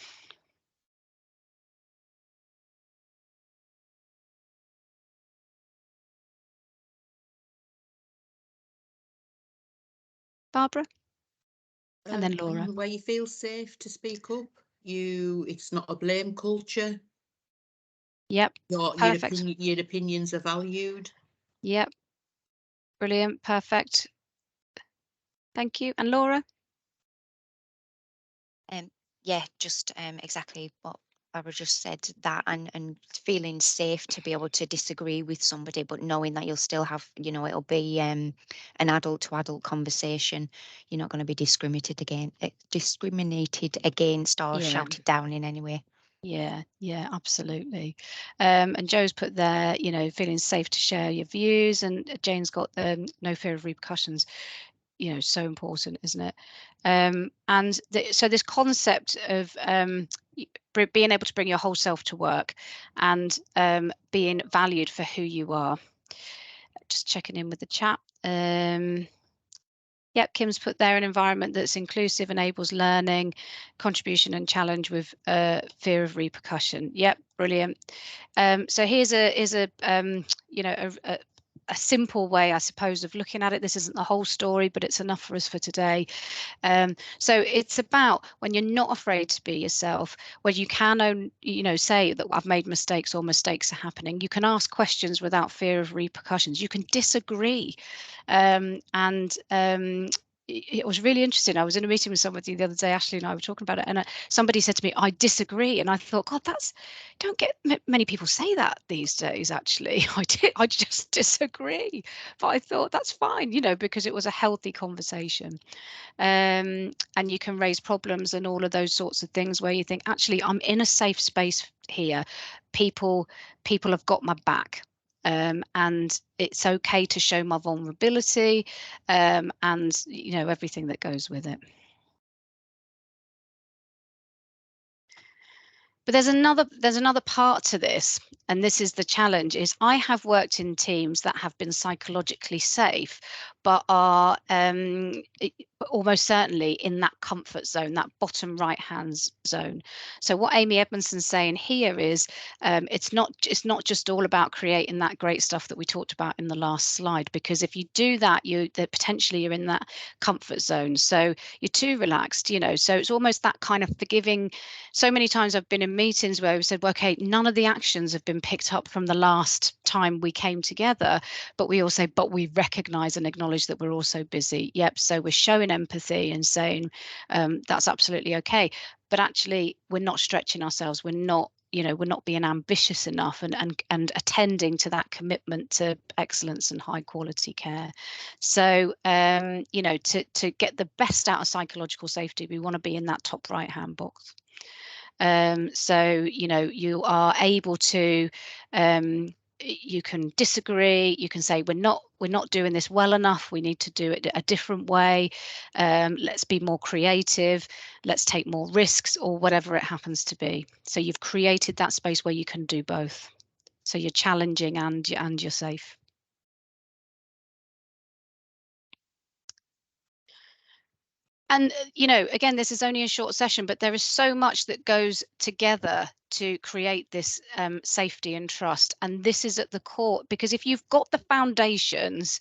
Barbara? And then Laura. Where you feel safe to speak up. It's not a blame culture. Yep. Your opinions are valued. Yep. Brilliant. Perfect. Thank you. And Laura? Yeah, just exactly what Barbara just said, that and feeling safe to be able to disagree with somebody, but knowing that you'll still have, you know, it'll be an adult to adult conversation. You're not going to be discriminated against or shouted down in any way. Yeah, absolutely. And Joe's put there, you know, feeling safe to share your views, and Jane's got no fear of repercussions. You know, so important, isn't it? And so this concept of being able to bring your whole self to work and being valued for who you are. Just checking in with the chat. Yep, Kim's put there an environment that's inclusive, enables learning, contribution and challenge with fear of repercussion. Yep, brilliant. So here's a you know, a simple way, I suppose, of looking at it. This isn't the whole story, but it's enough for us for today. So it's about when you're not afraid to be yourself, where you can, you know, say that I've made mistakes or mistakes are happening. You can ask questions without fear of repercussions. You can disagree, it was really interesting. I was in a meeting with somebody the other day, Ashley and I were talking about it, and somebody said to me, I disagree. And I thought, God, don't get many people say that these days, actually. I just disagree. But I thought that's fine, you know, because it was a healthy conversation. And you can raise problems and all of those sorts of things where you think, actually, I'm in a safe space here. People have got my back. And it's okay to show my vulnerability, and you know, everything that goes with it. But there's another part to this, and this is the challenge, is I have worked in teams that have been psychologically safe, but are almost certainly in that comfort zone, that bottom right hand zone. So what Amy Edmondson's saying here is it's not just all about creating that great stuff that we talked about in the last slide, because if you do that, potentially you're in that comfort zone. So you're too relaxed, you know, so it's almost that kind of forgiving. So many times I've been in meetings where we said, well, okay, none of the actions have been picked up from the last time we came together, but we all say, but we recognize and acknowledge that we're also busy. Yep. So we're showing empathy and saying that's absolutely okay. But actually, we're not stretching ourselves. We're not, you know, we're not being ambitious enough and attending to that commitment to excellence and high quality care. So, you know, to get the best out of psychological safety, we want to be in that top right hand box. So, you know, you are able to, you can disagree, you can say we're not doing this well enough, we need to do it a different way, let's be more creative, let's take more risks, or whatever it happens to be. So you've created that space where you can do both. So you're challenging and you're safe. And, you know, again, this is only a short session, but there is so much that goes together to create this safety and trust. And this is at the core, because if you've got the foundations,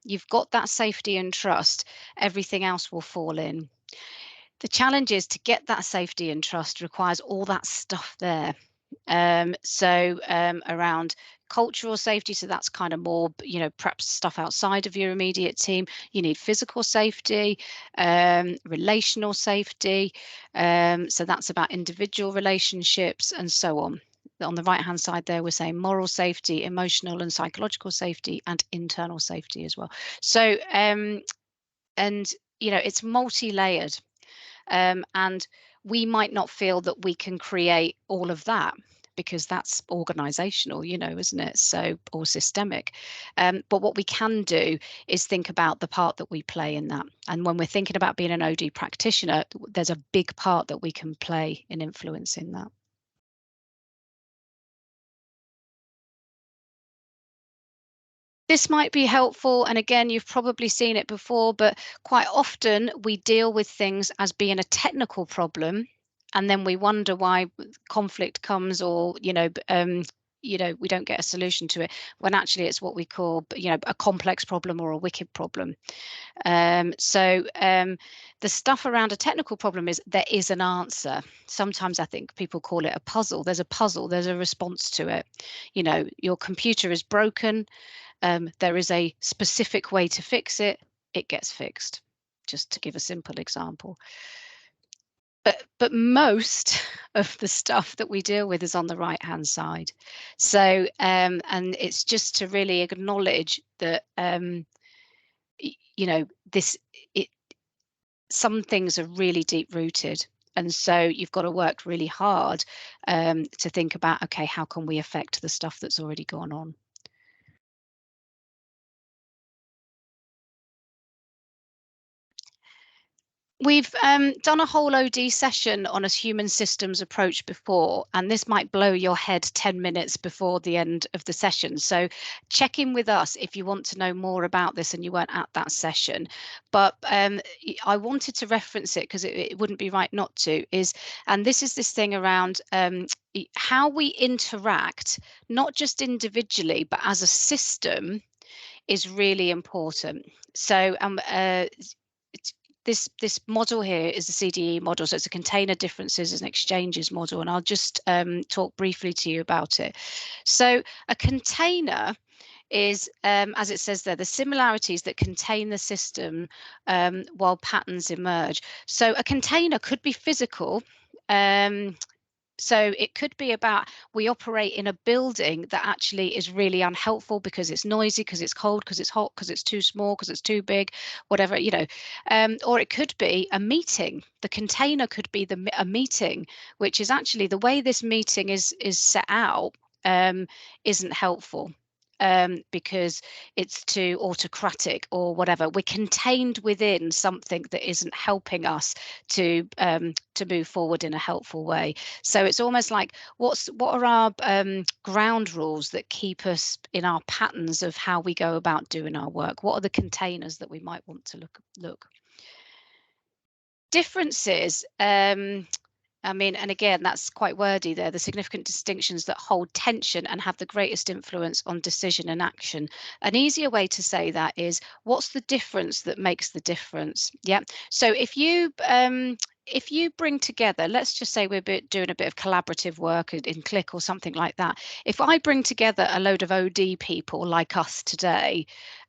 you've got that safety and trust, everything else will fall in. The challenge is to get that safety and trust requires all that stuff there. Around cultural safety, so that's kind of more, you know, perhaps stuff outside of your immediate team. You need physical safety, relational safety, so that's about individual relationships and so on. On the right hand side there, we're saying moral safety, emotional and psychological safety, and internal safety as well. So and you know, it's multi-layered, and we might not feel that we can create all of that because that's organizational, you know, isn't it? So, or systemic. But what we can do is think about the part that we play in that. And when we're thinking about being an OD practitioner, there's a big part that we can play in influencing that. This might be helpful, and again, you've probably seen it before, but quite often we deal with things as being a technical problem, and then we wonder why conflict comes, or you know, we don't get a solution to it, when actually it's what we call, you know, a complex problem or a wicked problem. The stuff around a technical problem is there is an answer. Sometimes I think people call it a puzzle. There's a puzzle, there's a response to it. You know, your computer is broken. There is a specific way to fix it. It gets fixed, just to give a simple example. But most of the stuff that we deal with is on the right hand side. So and it's just to really acknowledge that you know, some things are really deep rooted, And so you've got to work really hard to think about, okay, how can we affect the stuff that's already gone on? We've done a whole OD session on a human systems approach before, and this might blow your head 10 minutes before the end of the session. So check in with us if you want to know more about this and you weren't at that session. But I wanted to reference it because it wouldn't be right not to, and this is this thing around how we interact, not just individually, but as a system is really important. So this model here is the CDE model, so it's a container differences and exchanges model, and I'll just talk briefly to you about it. So a container is, as it says there, the similarities that contain the system while patterns emerge. So a container could be physical. So it could be about we operate in a building that actually is really unhelpful because it's noisy, because it's cold, because it's hot, because it's too small, because it's too big, whatever, you know. Or it could be a meeting. The container could be a meeting, which is actually the way this meeting is set out isn't helpful. Because it's too autocratic or whatever. We're contained within something that isn't helping us to move forward in a helpful way. So it's almost like what are our ground rules that keep us in our patterns of how we go about doing our work? What are the containers that we might want to look? Differences. I mean, and again, that's quite wordy there, the significant distinctions that hold tension and have the greatest influence on decision and action. An easier way to say that is, what's the difference that makes the difference? Yeah. So if you bring together, let's just say we're doing a bit of collaborative work in Click or something like that. If I bring together a load of OD people like us today,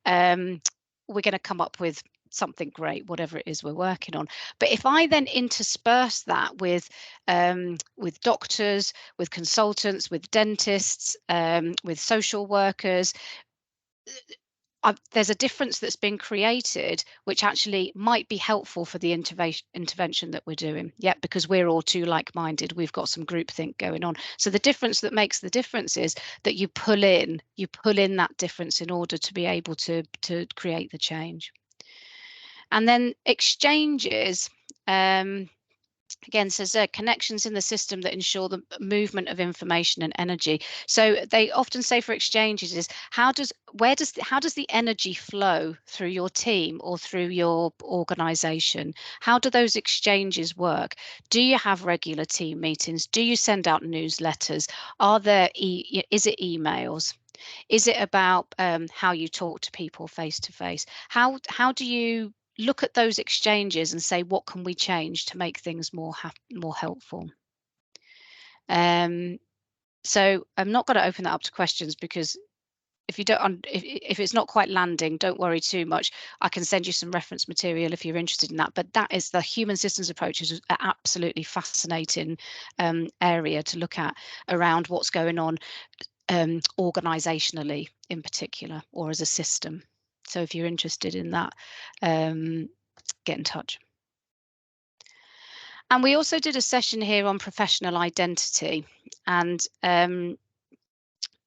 we're going to come up with something great, whatever it is we're working on. But if I then intersperse that with doctors, with consultants, with dentists, with social workers, there's a difference that's been created, which actually might be helpful for the intervention that we're doing. Yeah, because we're all too like-minded. We've got some groupthink going on. So the difference that makes the difference is that you pull in that difference in order to be able to create the change. And then exchanges, again, says connections in the system that ensure the movement of information and energy. So they often say for exchanges is how does the energy flow through your team or through your organization? How do those exchanges work? Do you have regular team meetings? Do you send out newsletters? Is it emails? Is it about how you talk to people face to face? How do you look at those exchanges and say, what can we change to make things more helpful? So I'm not going to open that up to questions, because if it's not quite landing, don't worry too much. I can send you some reference material if you're interested in that. But that is the human systems approach, is an absolutely fascinating area to look at around what's going on organisationally in particular, or as a system. So if you're interested in that, get in touch. And we also did a session here on professional identity, and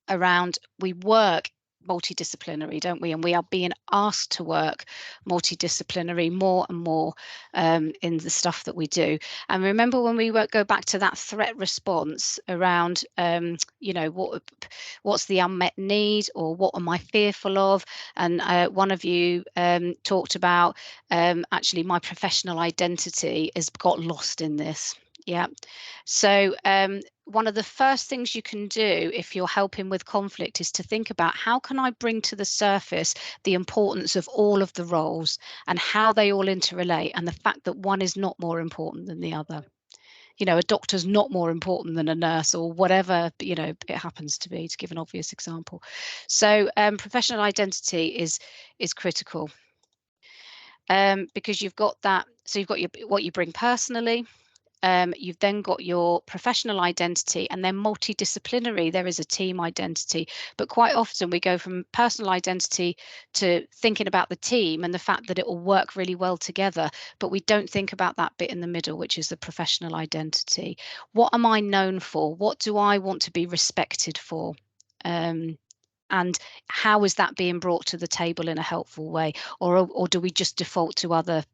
around we work multidisciplinary, don't we? And we are being asked to work multidisciplinary more and more in the stuff that we do. And remember, when we go back to that threat response around, you know, what's the unmet need, or what am I fearful of? And one of you talked about actually my professional identity has got lost in this. Yeah. So one of the first things you can do if you're helping with conflict is to think about, how can I bring to the surface the importance of all of the roles and how they all interrelate, and the fact that one is not more important than the other. You know, a doctor's not more important than a nurse, or whatever, you know, it happens to be, to give an obvious example. So professional identity is critical, because you've got that. So you've got what you bring personally, You've then got your professional identity, and then multidisciplinary. There is a team identity, but quite often we go from personal identity to thinking about the team and the fact that it will work really well together, but we don't think about that bit in the middle, which is the professional identity. What am I known for? What do I want to be respected for? And how is that being brought to the table in a helpful way, or do we just default to other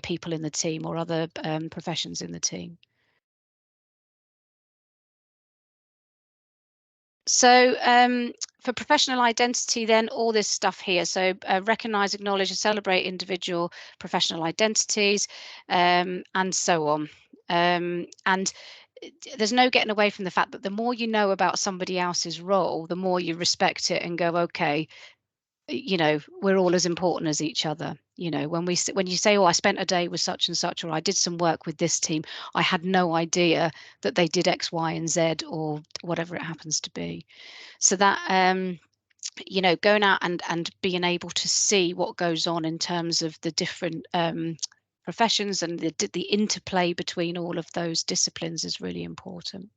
people in the team or other professions in the team? So for professional identity, then all this stuff here. So recognize, acknowledge, and celebrate individual professional identities, and so on. And there's no getting away from the fact that the more you know about somebody else's role, the more you respect it and go, okay, we're all as important as each other. When you say, oh, I spent a day with such and such, or I did some work with this team, I had no idea that they did X, Y, and Z, or whatever it happens to be. So that going out and being able to see what goes on in terms of the different professions and the interplay between all of those disciplines is really important.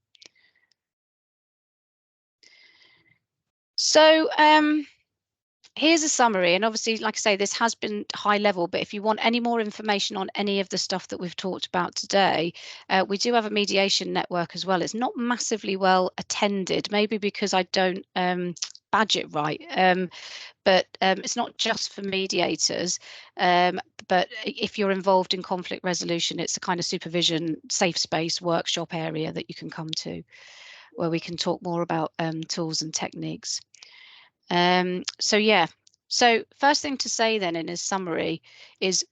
So here's a summary, and obviously, like I say, this has been high level, but if you want any more information on any of the stuff that we've talked about today, we do have a mediation network as well. It's not massively well attended, maybe because I don't badge it right, but it's not just for mediators, but if you're involved in conflict resolution, it's a kind of supervision, safe space workshop area that you can come to, where we can talk more about tools and techniques. So first thing to say then in a summary is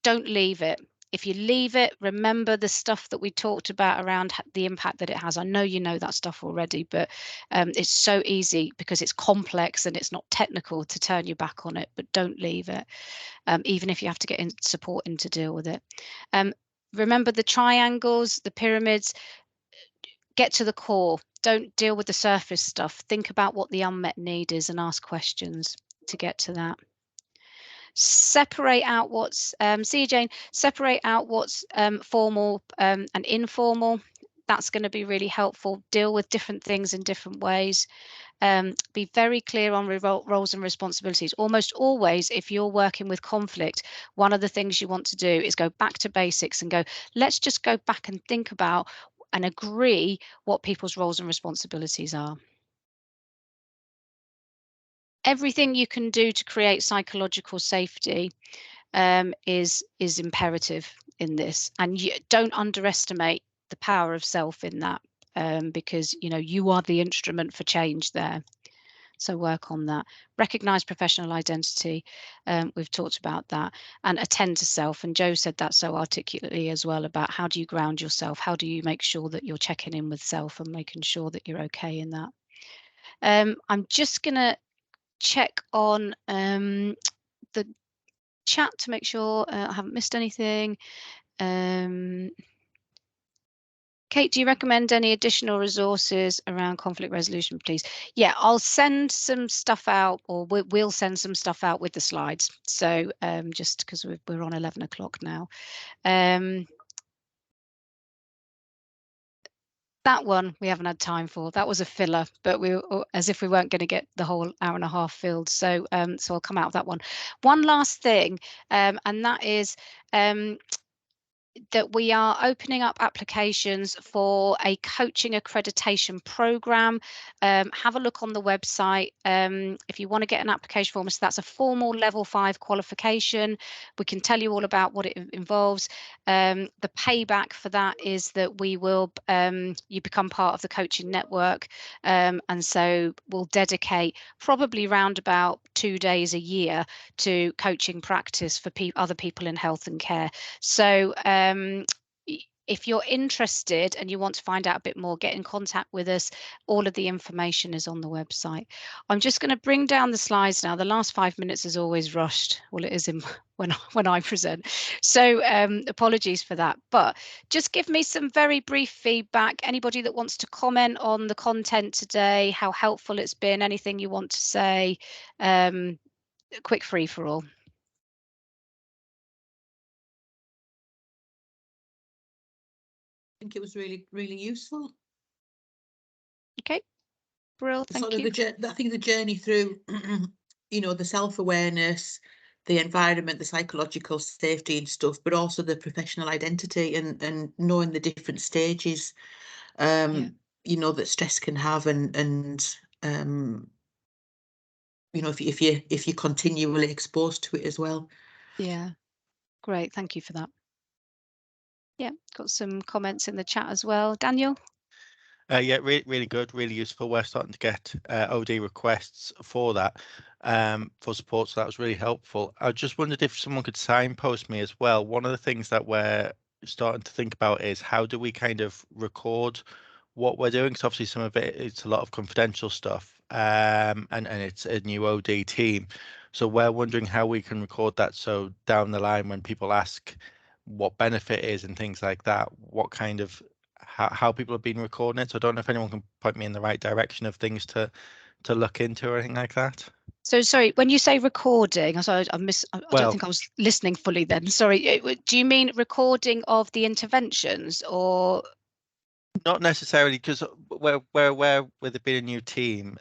don't leave it. If you leave it, remember the stuff that we talked about around the impact that it has. I know you know that stuff already, but it's so easy because it's complex and it's not technical to turn your back on it, but don't leave it, even if you have to get support in to deal with it. Remember the triangles, the pyramids. Get to the core. Don't deal with the surface stuff. Think about what the unmet need is and ask questions to get to that. Separate out what's, see you, Jane, separate out what's formal and informal. That's going to be really helpful. Deal with different things in different ways. Be very clear on roles and responsibilities. Almost always, if you're working with conflict, one of the things you want to do is go back to basics and go, let's just go back and think about and agree what people's roles and responsibilities are. Everything you can do to create psychological safety is imperative in this, and you don't underestimate the power of self in that, because you are the instrument for change there. So work on that. Recognize professional identity. We've talked about that, and attend to self. And Jo said that so articulately as well about how do you ground yourself? How do you make sure that you're checking in with self and making sure that you're okay in that? I'm just going to check on the chat to make sure I haven't missed anything. Kate, do you recommend any additional resources around conflict resolution, please? Yeah, I'll send some stuff out, or we'll send some stuff out with the slides. So just because we're on 11 o'clock now. That one we haven't had time for. That was a filler, but as if we weren't going to get the whole hour and a half filled. So so I'll come out of that one. One last thing, and that is that we are opening up applications for a coaching accreditation program. Have a look on the website if you want to get an application form. So that's a formal level 5 qualification. We can tell you all about what it involves. The payback for that is that we will you become part of the coaching network, and so we'll dedicate probably around about 2 days a year to coaching practice for other people in health and care. So if you're interested and you want to find out a bit more, get in contact with us. All of the information is on the website. I'm just going to bring down the slides now. The last 5 minutes is always rushed. Well, it is when I present. So apologies for that. But just give me some very brief feedback. Anybody that wants to comment on the content today, how helpful it's been, anything you want to say, quick free for all. think it was really, really useful. Okay, Brill, thank Sort of you. I think the journey through, you know, the self-awareness, the environment, the psychological safety and stuff, but also the professional identity and knowing the different stages, you know, that stress can have, and you know, if you're continually exposed to it as well. Yeah, great, thank you for that. Yeah, got some comments in the chat as well. Daniel? Yeah, really good, really useful. We're starting to get OD requests for that, for support, so that was really helpful. I just wondered if someone could signpost me as well. One of the things that we're starting to think about is how do we kind of record what we're doing? Because obviously some of it's a lot of confidential stuff, and it's a new OD team. So we're wondering how we can record that, so down the line when people ask what benefit is and things like that, what kind of how people have been recording it. So I don't know if anyone can point me in the right direction of things to look into or anything like that. So sorry, when you say recording, I don't think I was listening fully then. Sorry, do you mean recording of the interventions or? Not necessarily, because with it being a new team,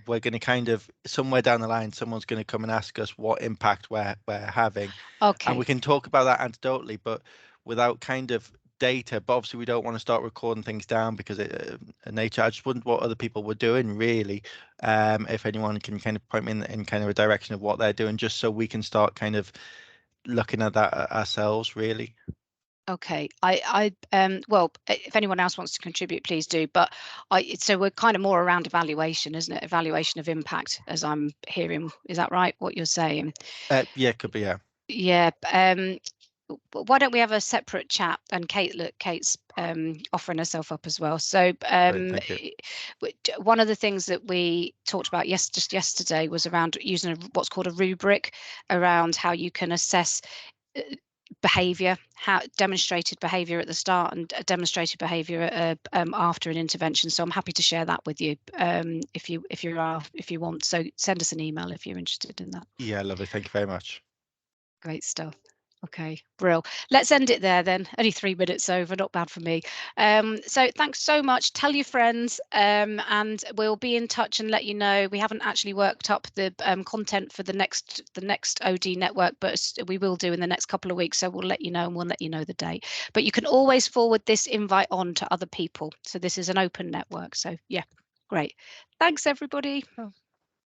we're going to kind of somewhere down the line, someone's going to come and ask us what impact we're having. Okay. And we can talk about that anecdotally, but without kind of data. But obviously, we don't want to start recording things down because nature. I just wondered what other people were doing, really. If anyone can kind of point me in kind of a direction of what they're doing, just so we can start kind of looking at that ourselves, really. Okay, well, if anyone else wants to contribute, please do. But so we're kind of more around evaluation, isn't it? Evaluation of impact, as I'm hearing. Is that right? What you're saying? Yeah, could be. Yeah. Yeah. Why don't we have a separate chat? And Kate's offering herself up as well. So one of the things that we talked about just yesterday was around using what's called a rubric around how you can assess behavior, how demonstrated behavior at the start and demonstrated behavior after an intervention. So I'm happy to share that with you if you want. So send us an email if you're interested in that. Yeah, lovely. Thank you very much. Great stuff. Okay, Brill. Let's end it there then. Only 3 minutes over, not bad for me. So thanks so much. Tell your friends, and we'll be in touch and let you know. We haven't actually worked up the content for the next OD network, but we will do in the next couple of weeks. So we'll let you know, and we'll let you know the date. But you can always forward this invite on to other people. So this is an open network. So yeah, great. Thanks everybody. Oh.